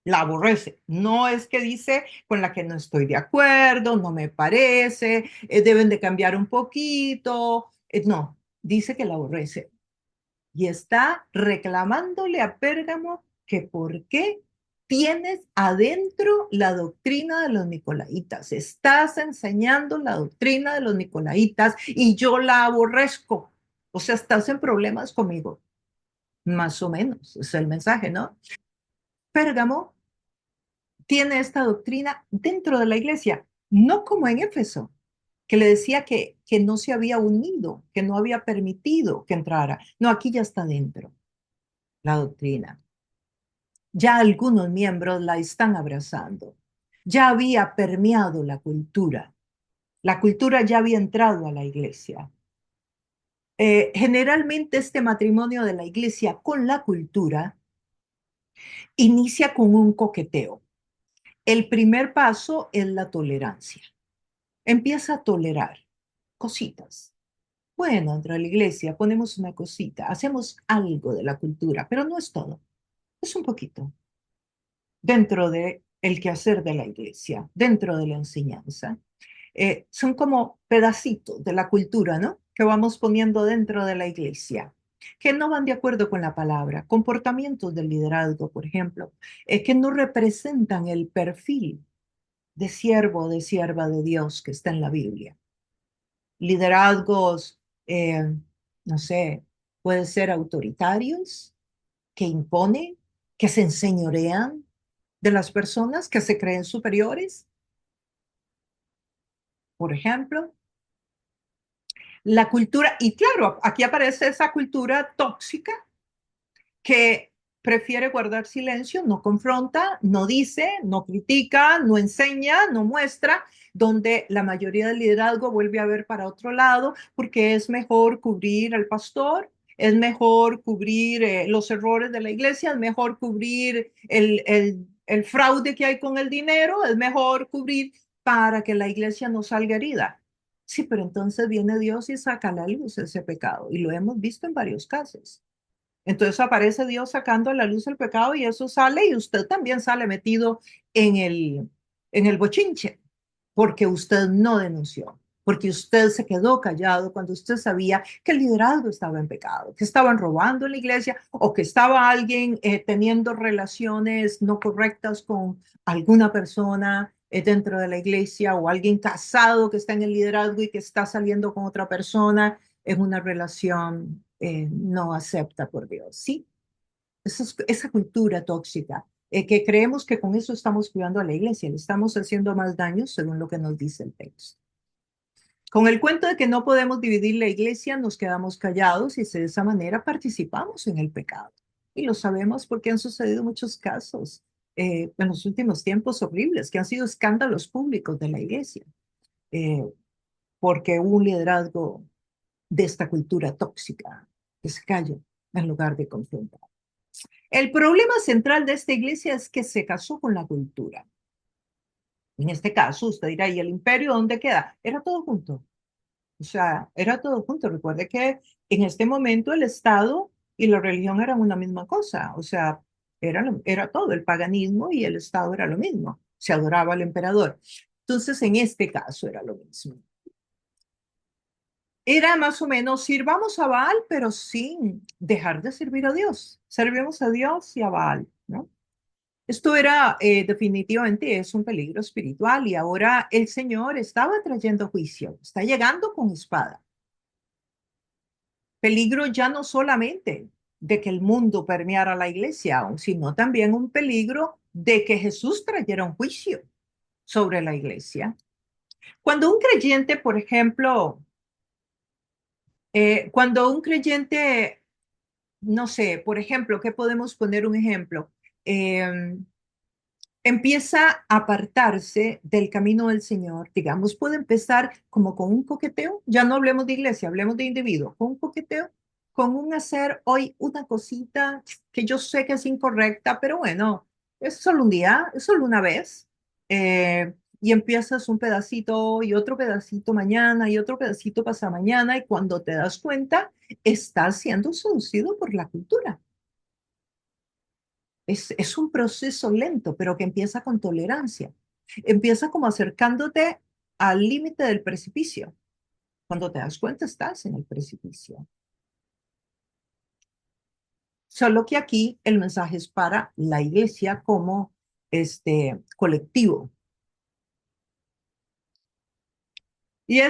La aborrece. No es que dice con la que no estoy de acuerdo, no me parece, deben de cambiar un poquito. No, dice que la aborrece. Y está reclamándole a Pérgamo que por qué tienes adentro la doctrina de los nicolaitas. Estás enseñando la doctrina de los nicolaitas y yo la aborrezco. O sea, estás en problemas conmigo. Más o menos, es el mensaje, ¿no? Pérgamo tiene esta doctrina dentro de la iglesia, no como en Éfeso, que le decía que no se había unido, que no había permitido que entrara. No, aquí ya está dentro la doctrina. Ya algunos miembros la están abrazando. Ya había permeado la cultura. La cultura ya había entrado a la iglesia. Generalmente este matrimonio de la iglesia con la cultura inicia con un coqueteo. El primer paso es la tolerancia. Empieza a tolerar cositas. Bueno, dentro de la iglesia ponemos una cosita, hacemos algo de la cultura, pero no es todo, es un poquito. Dentro de el quehacer de la iglesia, dentro de la enseñanza. Son como pedacitos de la cultura, ¿no? que vamos poniendo dentro de la iglesia, que no van de acuerdo con la palabra, comportamientos del liderazgo, por ejemplo, que no representan el perfil de siervo o de sierva de Dios que está en la Biblia. Liderazgos, no sé, pueden ser autoritarios, que imponen, que se enseñorean de las personas, que se creen superiores, por ejemplo. La cultura, y claro, aquí aparece esa cultura tóxica que prefiere guardar silencio, no confronta, no dice, no critica, no enseña, no muestra, donde la mayoría del liderazgo vuelve a ver para otro lado, porque es mejor cubrir al pastor, es mejor cubrir los errores de la iglesia, es mejor cubrir el fraude que hay con el dinero, es mejor cubrir para que la iglesia no salga herida. Sí, pero entonces viene Dios y saca a la luz ese pecado, y lo hemos visto en varios casos. Entonces aparece Dios sacando a la luz el pecado y eso sale y usted también sale metido en el bochinche porque usted no denunció, porque usted se quedó callado cuando usted sabía que el liderazgo estaba en pecado, que estaban robando en la iglesia o que estaba alguien teniendo relaciones no correctas con alguna persona dentro de la iglesia o alguien casado que está en el liderazgo y que está saliendo con otra persona en una relación no acepta por Dios. Sí, esa cultura tóxica, que creemos que con eso estamos cuidando a la iglesia, le estamos haciendo más daño según lo que nos dice el texto. Con el cuento de que no podemos dividir la iglesia, nos quedamos callados y de esa manera participamos en el pecado. Y lo sabemos porque han sucedido muchos casos en los últimos tiempos horribles, que han sido escándalos públicos de la iglesia, eh, porque hubo un liderazgo de esta cultura tóxica que se calla en lugar de confrontar. El problema central de esta iglesia es que se casó con la cultura. En este caso, usted dirá, ¿y el imperio dónde queda? Era todo junto. O sea, era todo junto. Recuerde que en este momento el Estado y la religión eran una misma cosa. O sea, era todo. El paganismo y el Estado era lo mismo. Se adoraba al emperador. Entonces, en este caso era lo mismo. Era más o menos, sirvamos a Baal, pero sin dejar de servir a Dios. Servimos a Dios y a Baal, ¿no? Esto era definitivamente es un peligro espiritual y ahora el Señor estaba trayendo juicio, está llegando con espada. Peligro ya no solamente de que el mundo permeara la iglesia, sino también un peligro de que Jesús trayera un juicio sobre la iglesia. Cuando un creyente, por ejemplo, cuando un creyente, no sé, por ejemplo, ¿qué podemos poner un ejemplo? Eh, Empieza a apartarse del camino del Señor, digamos, puede empezar como con un coqueteo, ya no hablemos de iglesia, hablemos de individuo, con un coqueteo, con un hacer hoy una cosita que yo sé que es incorrecta, pero bueno, es solo un día, es solo una vez, y empiezas un pedacito y otro pedacito mañana y otro pedacito pasa mañana y cuando te das cuenta, estás siendo seducido por la cultura. Es un proceso lento, pero que empieza con tolerancia. Empieza como acercándote al límite del precipicio. Cuando te das cuenta, estás en el precipicio. Solo que aquí el mensaje es para la iglesia como colectivo. Y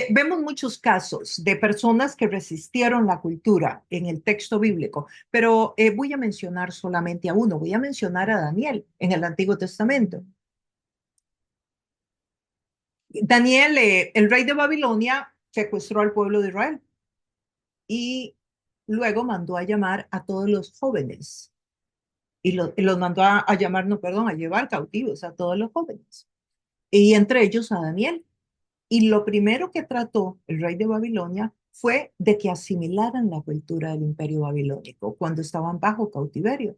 vemos muchos casos de personas que resistieron la cultura en el texto bíblico, pero voy a mencionar solamente a uno, voy a mencionar a Daniel en el Antiguo Testamento. Daniel, el rey de Babilonia, secuestró al pueblo de Israel y luego mandó a llamar a todos los jóvenes y los mandó a llamar, no, perdón, a llevar cautivos a todos los jóvenes y entre ellos a Daniel. Y lo primero que trató el rey de Babilonia fue de que asimilaran la cultura del imperio babilónico cuando estaban bajo cautiverio.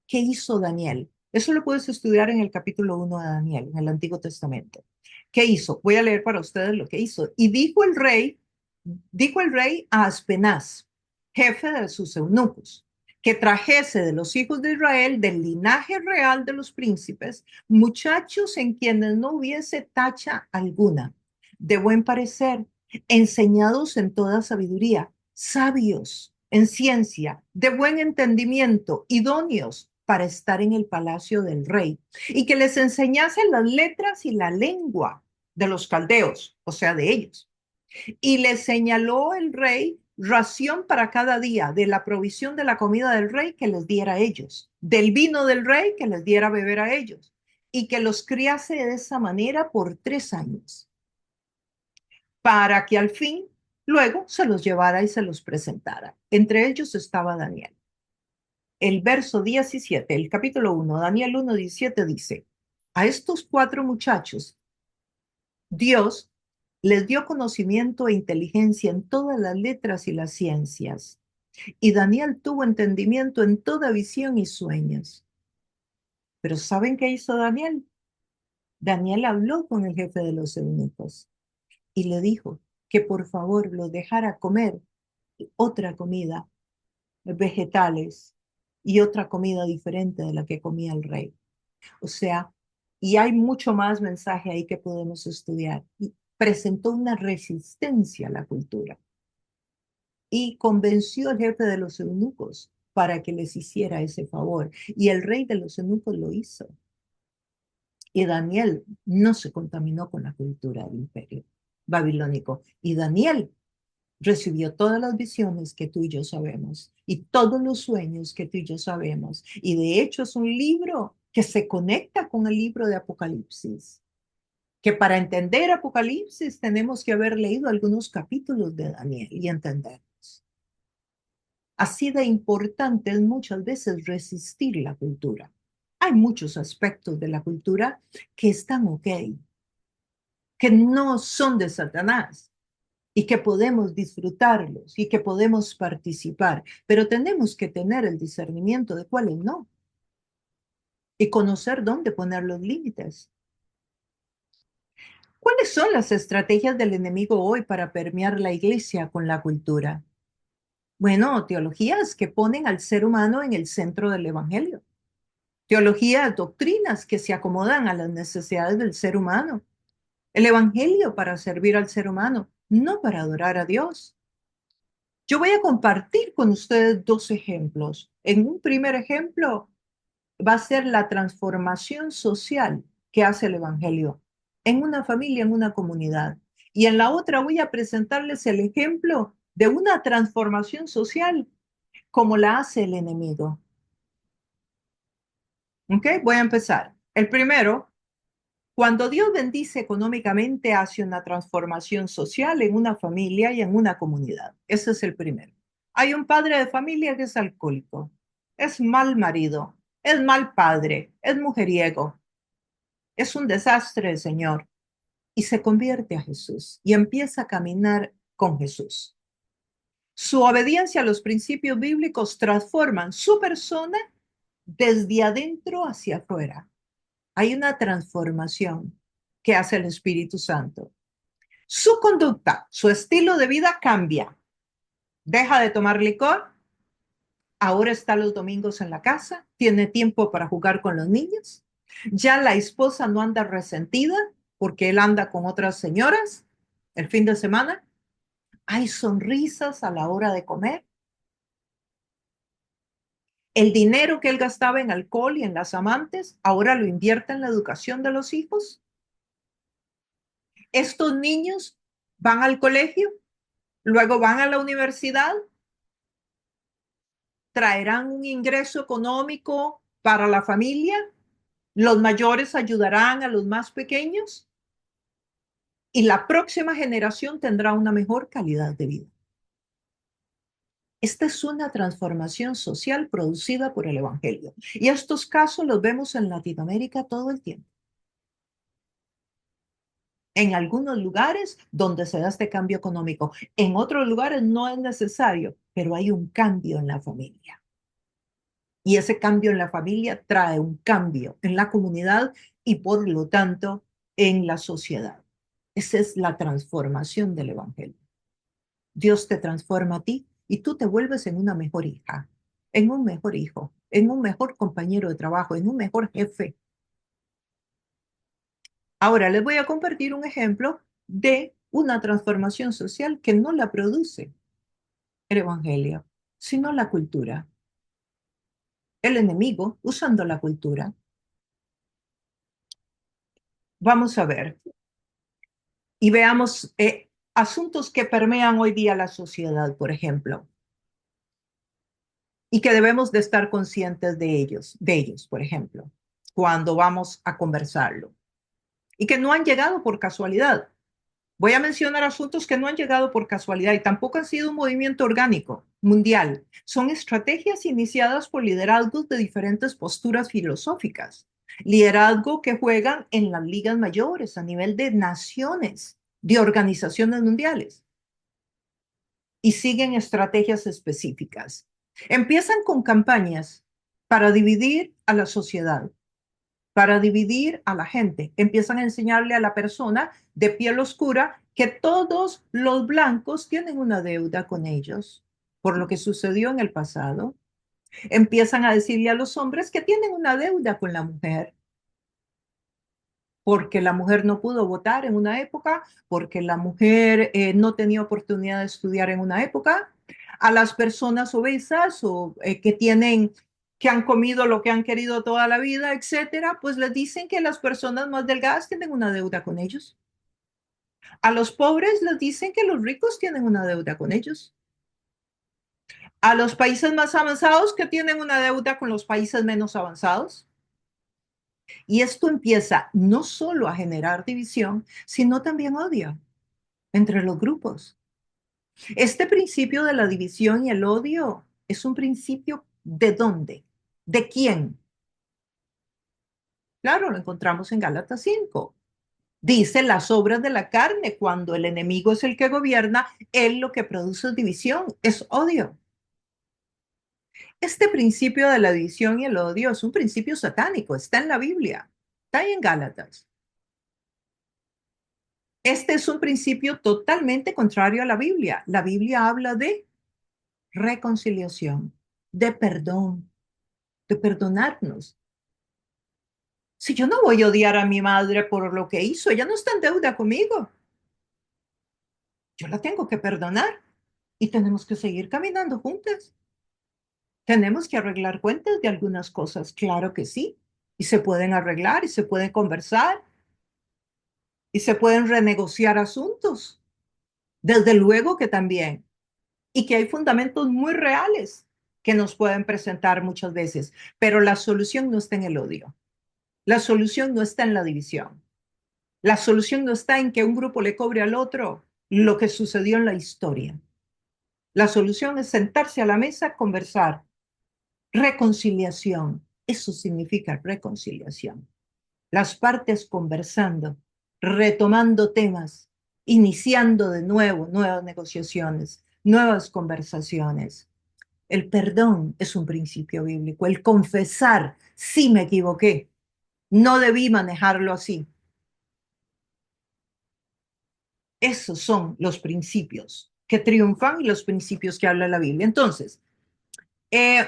¿Qué hizo Daniel? Eso lo puedes estudiar en el capítulo 1 de Daniel, en el Antiguo Testamento. ¿Qué hizo? Voy a leer para ustedes lo que hizo. Y dijo el rey a Aspenaz, jefe de sus eunucos, que trajese de los hijos de Israel, del linaje real de los príncipes, muchachos en quienes no hubiese tacha alguna, de buen parecer, enseñados en toda sabiduría, sabios en ciencia, de buen entendimiento, idóneos para estar en el palacio del rey, y que les enseñasen las letras y la lengua de los caldeos, o sea, de ellos. Y les señaló el rey ración para cada día de la provisión de la comida del rey que les diera a ellos, del vino del rey que les diera a beber a ellos, y que los criase de esa manera por 3 años, para que al fin luego se los llevara y se los presentara. Entre ellos estaba Daniel. El verso 17, el capítulo 1, Daniel 1:17 dice, a estos 4 muchachos Dios les dio conocimiento e inteligencia en todas las letras y las ciencias. Y Daniel tuvo entendimiento en toda visión y sueños. Pero ¿saben qué hizo Daniel? Daniel habló con el jefe de los eunucos y le dijo que por favor lo dejara comer otra comida, vegetales y otra comida diferente de la que comía el rey. O sea, y hay mucho más mensaje ahí que podemos estudiar. Y presentó una resistencia a la cultura y convenció al jefe de los eunucos para que les hiciera ese favor. Y el rey de los eunucos lo hizo. Y Daniel no se contaminó con la cultura del imperio babilónico. Y Daniel recibió todas las visiones que tú y yo sabemos y todos los sueños que tú y yo sabemos. Y de hecho es un libro que se conecta con el libro de Apocalipsis, que para entender Apocalipsis tenemos que haber leído algunos capítulos de Daniel y entenderlos. Así de importante es muchas veces resistir la cultura. Hay muchos aspectos de la cultura que están ok, que no son de Satanás y que podemos disfrutarlos y que podemos participar, pero tenemos que tener el discernimiento de cuáles no y conocer dónde poner los límites. ¿Cuáles son las estrategias del enemigo hoy para permear la iglesia con la cultura? Bueno, teologías que ponen al ser humano en el centro del evangelio. Teologías, doctrinas que se acomodan a las necesidades del ser humano. El evangelio para servir al ser humano, no para adorar a Dios. Yo voy a compartir con ustedes 2 ejemplos. En un primer ejemplo va a ser la transformación social que hace el evangelio en una familia, en una comunidad. Y en la otra voy a presentarles el ejemplo de una transformación social como la hace el enemigo. ¿Ok? Voy a empezar. El primero, cuando Dios bendice económicamente, hace una transformación social en una familia y en una comunidad. Ese es el primero. Hay un padre de familia que es alcohólico, es mal marido, es mal padre, es mujeriego, es un desastre el Señor. Y se convierte a Jesús y empieza a caminar con Jesús. Su obediencia a los principios bíblicos transforman su persona desde adentro hacia afuera. Hay una transformación que hace el Espíritu Santo. Su conducta, su estilo de vida cambia. Deja de tomar licor, ahora está los domingos en la casa, tiene tiempo para jugar con los niños. Ya la esposa no anda resentida porque él anda con otras señoras el fin de semana. Hay sonrisas a la hora de comer. El dinero que él gastaba en alcohol y en las amantes, ahora lo invierte en la educación de los hijos. Estos niños van al colegio, luego van a la universidad, traerán un ingreso económico para la familia, los mayores ayudarán a los más pequeños y la próxima generación tendrá una mejor calidad de vida. Esta es una transformación social producida por el Evangelio. Y estos casos los vemos en Latinoamérica todo el tiempo. En algunos lugares donde se da este cambio económico, en otros lugares no es necesario, pero hay un cambio en la familia. Y ese cambio en la familia trae un cambio en la comunidad y por lo tanto en la sociedad. Esa es la transformación del Evangelio. Dios te transforma a ti y tú te vuelves en una mejor hija, en un mejor hijo, en un mejor compañero de trabajo, en un mejor jefe. Ahora les voy a compartir un ejemplo de una transformación social que no la produce el Evangelio, sino la cultura. El enemigo usando la cultura. Vamos a ver y veamos asuntos que permean hoy día la sociedad, por ejemplo, y que debemos de estar conscientes de ellos, por ejemplo, cuando vamos a conversarlo, y que no han llegado por casualidad. Voy a mencionar asuntos que no han llegado por casualidad y tampoco han sido un movimiento orgánico mundial. Son estrategias iniciadas por liderazgos de diferentes posturas filosóficas. Liderazgo que juegan en las ligas mayores a nivel de naciones, de organizaciones mundiales y siguen estrategias específicas. Empiezan con campañas para dividir a la sociedad, para dividir a la gente. Empiezan a enseñarle a la persona de piel oscura que todos los blancos tienen una deuda con ellos por lo que sucedió en el pasado. Empiezan a decirle a los hombres que tienen una deuda con la mujer porque la mujer no pudo votar en una época, porque la mujer no tenía oportunidad de estudiar en una época. A las personas obesas o que han comido lo que han querido toda la vida, etcétera, pues les dicen que las personas más delgadas tienen una deuda con ellos. A los pobres les dicen que los ricos tienen una deuda con ellos. A los países más avanzados que tienen una deuda con los países menos avanzados. Y esto empieza no solo a generar división, sino también odio entre los grupos. Este principio de la división y el odio es un principio ¿de dónde? ¿De quién? Claro, lo encontramos en Gálatas 5. Dice las obras de la carne, cuando el enemigo es el que gobierna, él lo que produce es división, es odio. Este principio de la división y el odio es un principio satánico, está en la Biblia, está ahí en Gálatas. Este es un principio totalmente contrario a la Biblia. La Biblia habla de reconciliación, de perdón, de perdonarnos. Si yo no voy a odiar a mi madre por lo que hizo, ella no está en deuda conmigo. Yo la tengo que perdonar y tenemos que seguir caminando juntas. Tenemos que arreglar cuentas de algunas cosas, claro que sí. Y se pueden arreglar y se pueden conversar y se pueden renegociar asuntos. Desde luego que también. Y que hay fundamentos muy reales que nos pueden presentar muchas veces, pero la solución no está en el odio. La solución no está en la división. La solución no está en que un grupo le cobre al otro lo que sucedió en la historia. La solución es sentarse a la mesa, conversar. Reconciliación. Eso significa reconciliación. Las partes conversando, retomando temas, iniciando de nuevo nuevas negociaciones, nuevas conversaciones. El perdón es un principio bíblico. El confesar, sí me equivoqué, no debí manejarlo así. Esos son los principios que triunfan y los principios que habla la Biblia. Entonces, eh,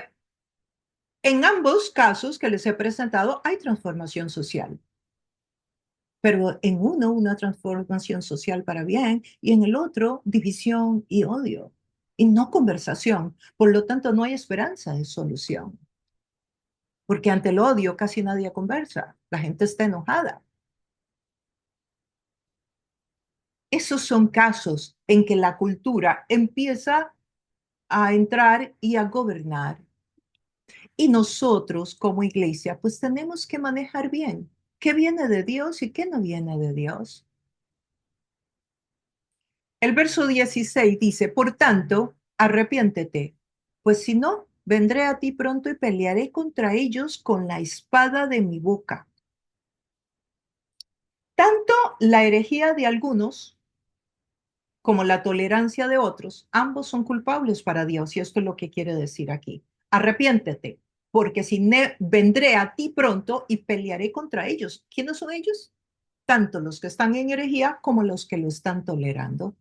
en ambos casos que les he presentado hay transformación social, pero en uno una transformación social para bien y en el otro división y odio y no conversación. Por lo tanto, no hay esperanza de solución, porque ante el odio casi nadie conversa, la gente está enojada. Esos son casos en que la cultura empieza a entrar y a gobernar. Y nosotros como iglesia, pues tenemos que manejar bien qué viene de Dios y qué no viene de Dios. El verso 16 dice, por tanto, arrepiéntete, pues si no, vendré a ti pronto y pelearé contra ellos con la espada de mi boca. Tanto la herejía de algunos como la tolerancia de otros, ambos son culpables para Dios, y esto es lo que quiere decir aquí. Arrepiéntete, porque si vendré a ti pronto y pelearé contra ellos. ¿Quiénes son ellos? Tanto los que están en herejía como los que lo están tolerando.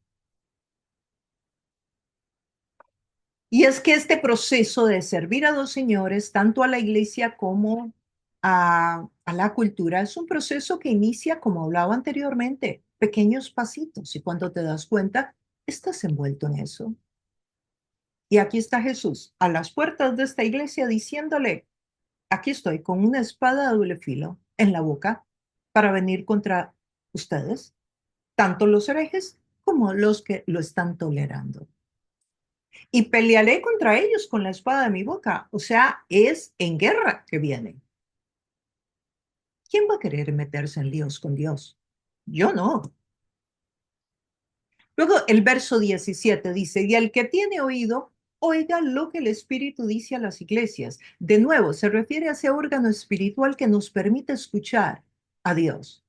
Y es que este proceso de servir a dos señores, tanto a la iglesia como a la cultura, es un proceso que inicia, como hablaba anteriormente, pequeños pasitos y cuando te das cuenta, estás envuelto en eso. Y aquí está Jesús a las puertas de esta iglesia diciéndole, aquí estoy con una espada de doble filo en la boca para venir contra ustedes, tanto los herejes como los que lo están tolerando. Y pelearé contra ellos con la espada de mi boca. O sea, es en guerra que viene. ¿Quién va a querer meterse en líos con Dios? Yo no. Luego el verso 17 dice, y el que tiene oído, oiga lo que el Espíritu dice a las iglesias. De nuevo, se refiere a ese órgano espiritual que nos permite escuchar a Dios.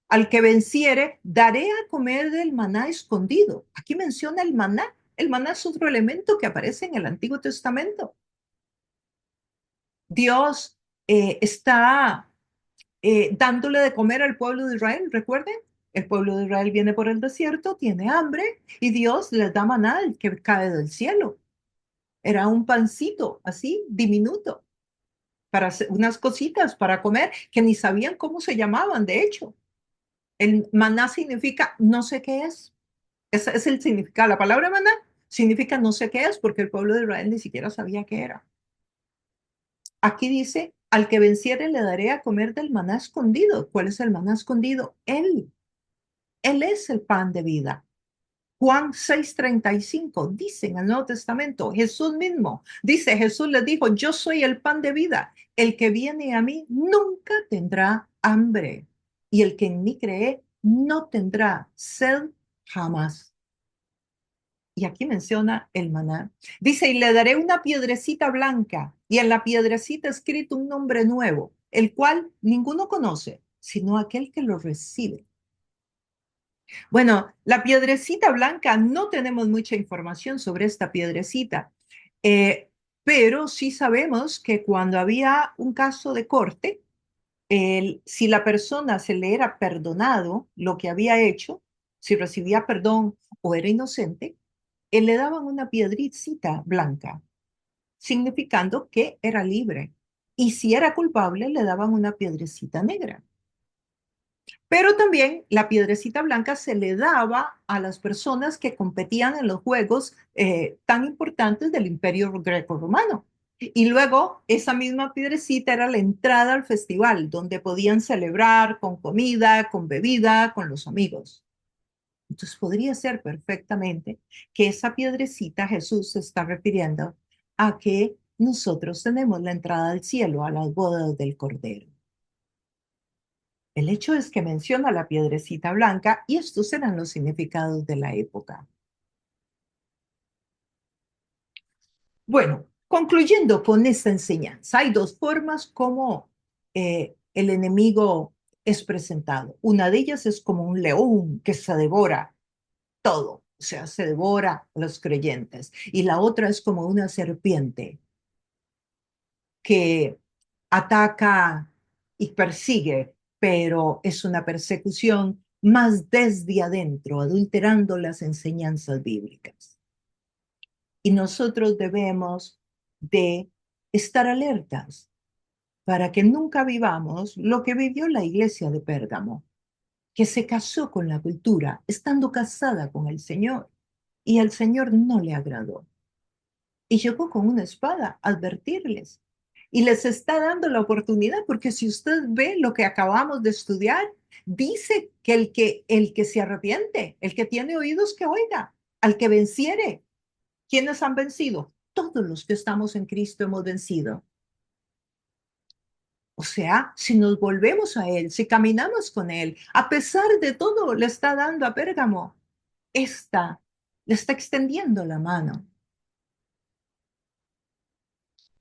Al que venciere, daré a comer del maná escondido. Aquí menciona el maná. El maná es otro elemento que aparece en el Antiguo Testamento. Dios está dándole de comer al pueblo de Israel. Recuerden, el pueblo de Israel viene por el desierto, tiene hambre y Dios les da maná que cae del cielo. Era un pancito así, diminuto, para hacer unas cositas para comer que ni sabían cómo se llamaban, de hecho. El maná significa no sé qué es. Ese es el significado. La palabra maná significa no sé qué es, porque el pueblo de Israel ni siquiera sabía qué era. Aquí dice, al que venciere le daré a comer del maná escondido. ¿Cuál es el maná escondido? Él es el pan de vida. Juan 6:35 dice en el Nuevo Testamento, Jesús mismo dice, Jesús le dijo, yo soy el pan de vida. El que viene a mí nunca tendrá hambre. Y el que en mí cree no tendrá sed jamás. Y aquí menciona el maná. Dice, y le daré una piedrecita blanca, y en la piedrecita escrito un nombre nuevo, el cual ninguno conoce, sino aquel que lo recibe. Bueno, la piedrecita blanca, no tenemos mucha información sobre esta piedrecita, eh, pero sí sabemos que cuando había un caso de corte, si la persona se le era perdonado lo que había hecho, si recibía perdón o era inocente, le daban una piedricita blanca, significando que era libre. Y si era culpable, le daban una piedrecita negra. Pero también la piedrecita blanca se le daba a las personas que competían en los juegos tan importantes del Imperio Greco-Romano. Y luego esa misma piedrecita era la entrada al festival, donde podían celebrar con comida, con bebida, con los amigos. Entonces podría ser perfectamente que esa piedrecita Jesús se está refiriendo a que nosotros tenemos la entrada al cielo, a las bodas del Cordero. El hecho es que menciona la piedrecita blanca y estos eran los significados de la época. Bueno, concluyendo con esta enseñanza, hay dos formas como el enemigo es presentado. Una de ellas es como un león que se devora todo, o sea, se devora a los creyentes. Y la otra es como una serpiente que ataca y persigue, pero es una persecución más desde adentro, adulterando las enseñanzas bíblicas. Y nosotros debemos de estar alertas para que nunca vivamos lo que vivió la iglesia de Pérgamo, que se casó con la cultura, estando casada con el Señor, y al Señor no le agradó. Y llegó con una espada a advertirles. Y les está dando la oportunidad, porque si usted ve lo que acabamos de estudiar, dice que el que se arrepiente, el que tiene oídos que oiga, al que venciere. ¿Quiénes han vencido? Todos los que estamos en Cristo hemos vencido. O sea, si nos volvemos a Él, si caminamos con Él, a pesar de todo, le está dando a Pérgamo, le está extendiendo la mano.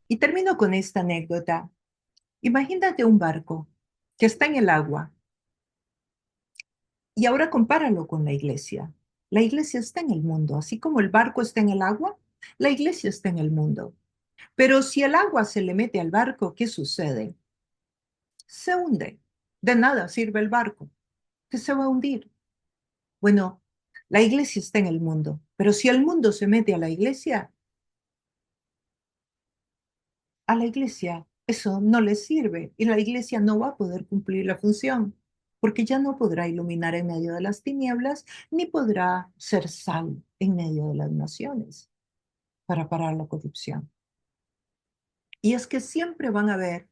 Y termino con esta anécdota. Imagínate un barco que está en el agua y ahora compáralo con la iglesia. La iglesia está en el mundo, así como el barco está en el agua, la iglesia está en el mundo. Pero si el agua se le mete al barco, ¿qué sucede? Se hunde. De nada sirve el barco, que se va a hundir. Bueno, la iglesia está en el mundo, pero si el mundo se mete a la iglesia eso no le sirve y la iglesia no va a poder cumplir la función. porque ya no podrá iluminar en medio de las tinieblas, ni podrá ser sal en medio de las naciones para parar la corrupción. Y es que siempre van a haber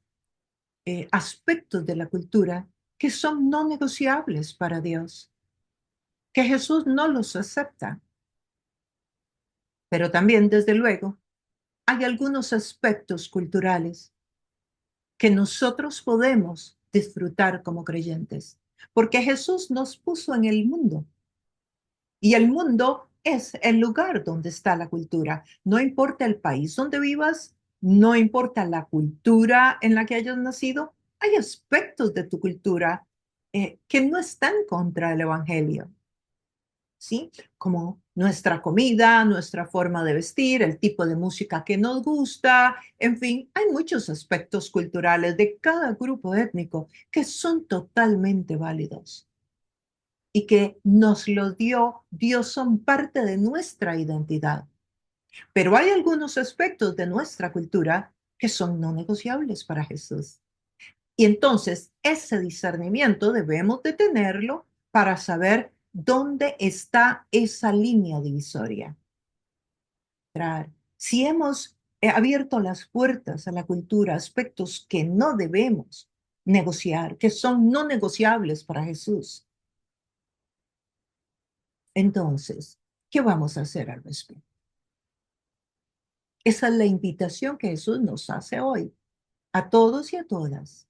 aspectos de la cultura que son no negociables para Dios, que Jesús no los acepta. Pero también, desde luego, hay algunos aspectos culturales que nosotros podemos disfrutar como creyentes, porque Jesús nos puso en el mundo y el mundo es el lugar donde está la cultura. No importa el país donde vivas, no importa la cultura en la que hayas nacido, hay aspectos de tu cultura que no están contra el Evangelio. ¿Sí? Como nuestra comida, nuestra forma de vestir, el tipo de música que nos gusta, en fin, hay muchos aspectos culturales de cada grupo étnico que son totalmente válidos y que nos los dio Dios, son parte de nuestra identidad. Pero hay algunos aspectos de nuestra cultura que son no negociables para Jesús. Y entonces ese discernimiento debemos de tenerlo para saber dónde está esa línea divisoria. Si hemos abierto las puertas a la cultura, aspectos que no debemos negociar, que son no negociables para Jesús, entonces, ¿qué vamos a hacer al respecto? Esa es la invitación que Jesús nos hace hoy, a todos y a todas.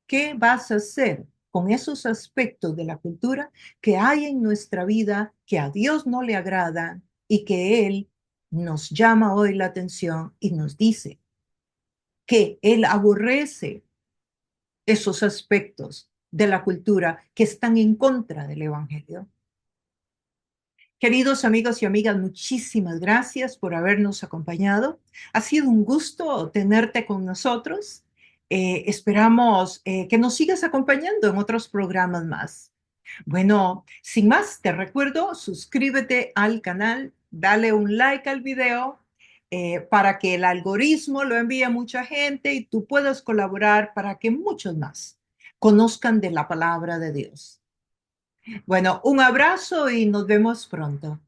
¿Qué vas a hacer con esos aspectos de la cultura que hay en nuestra vida que a Dios no le agrada y que Él nos llama hoy la atención y nos dice que Él aborrece esos aspectos de la cultura que están en contra del Evangelio? Queridos amigos y amigas, muchísimas gracias por habernos acompañado. Ha sido un gusto tenerte con nosotros. Esperamos que nos sigas acompañando en otros programas más. Bueno, sin más, te recuerdo, suscríbete al canal, dale un like al video para que el algoritmo lo envíe a mucha gente y tú puedas colaborar para que muchos más conozcan de la palabra de Dios. Bueno, un abrazo y nos vemos pronto.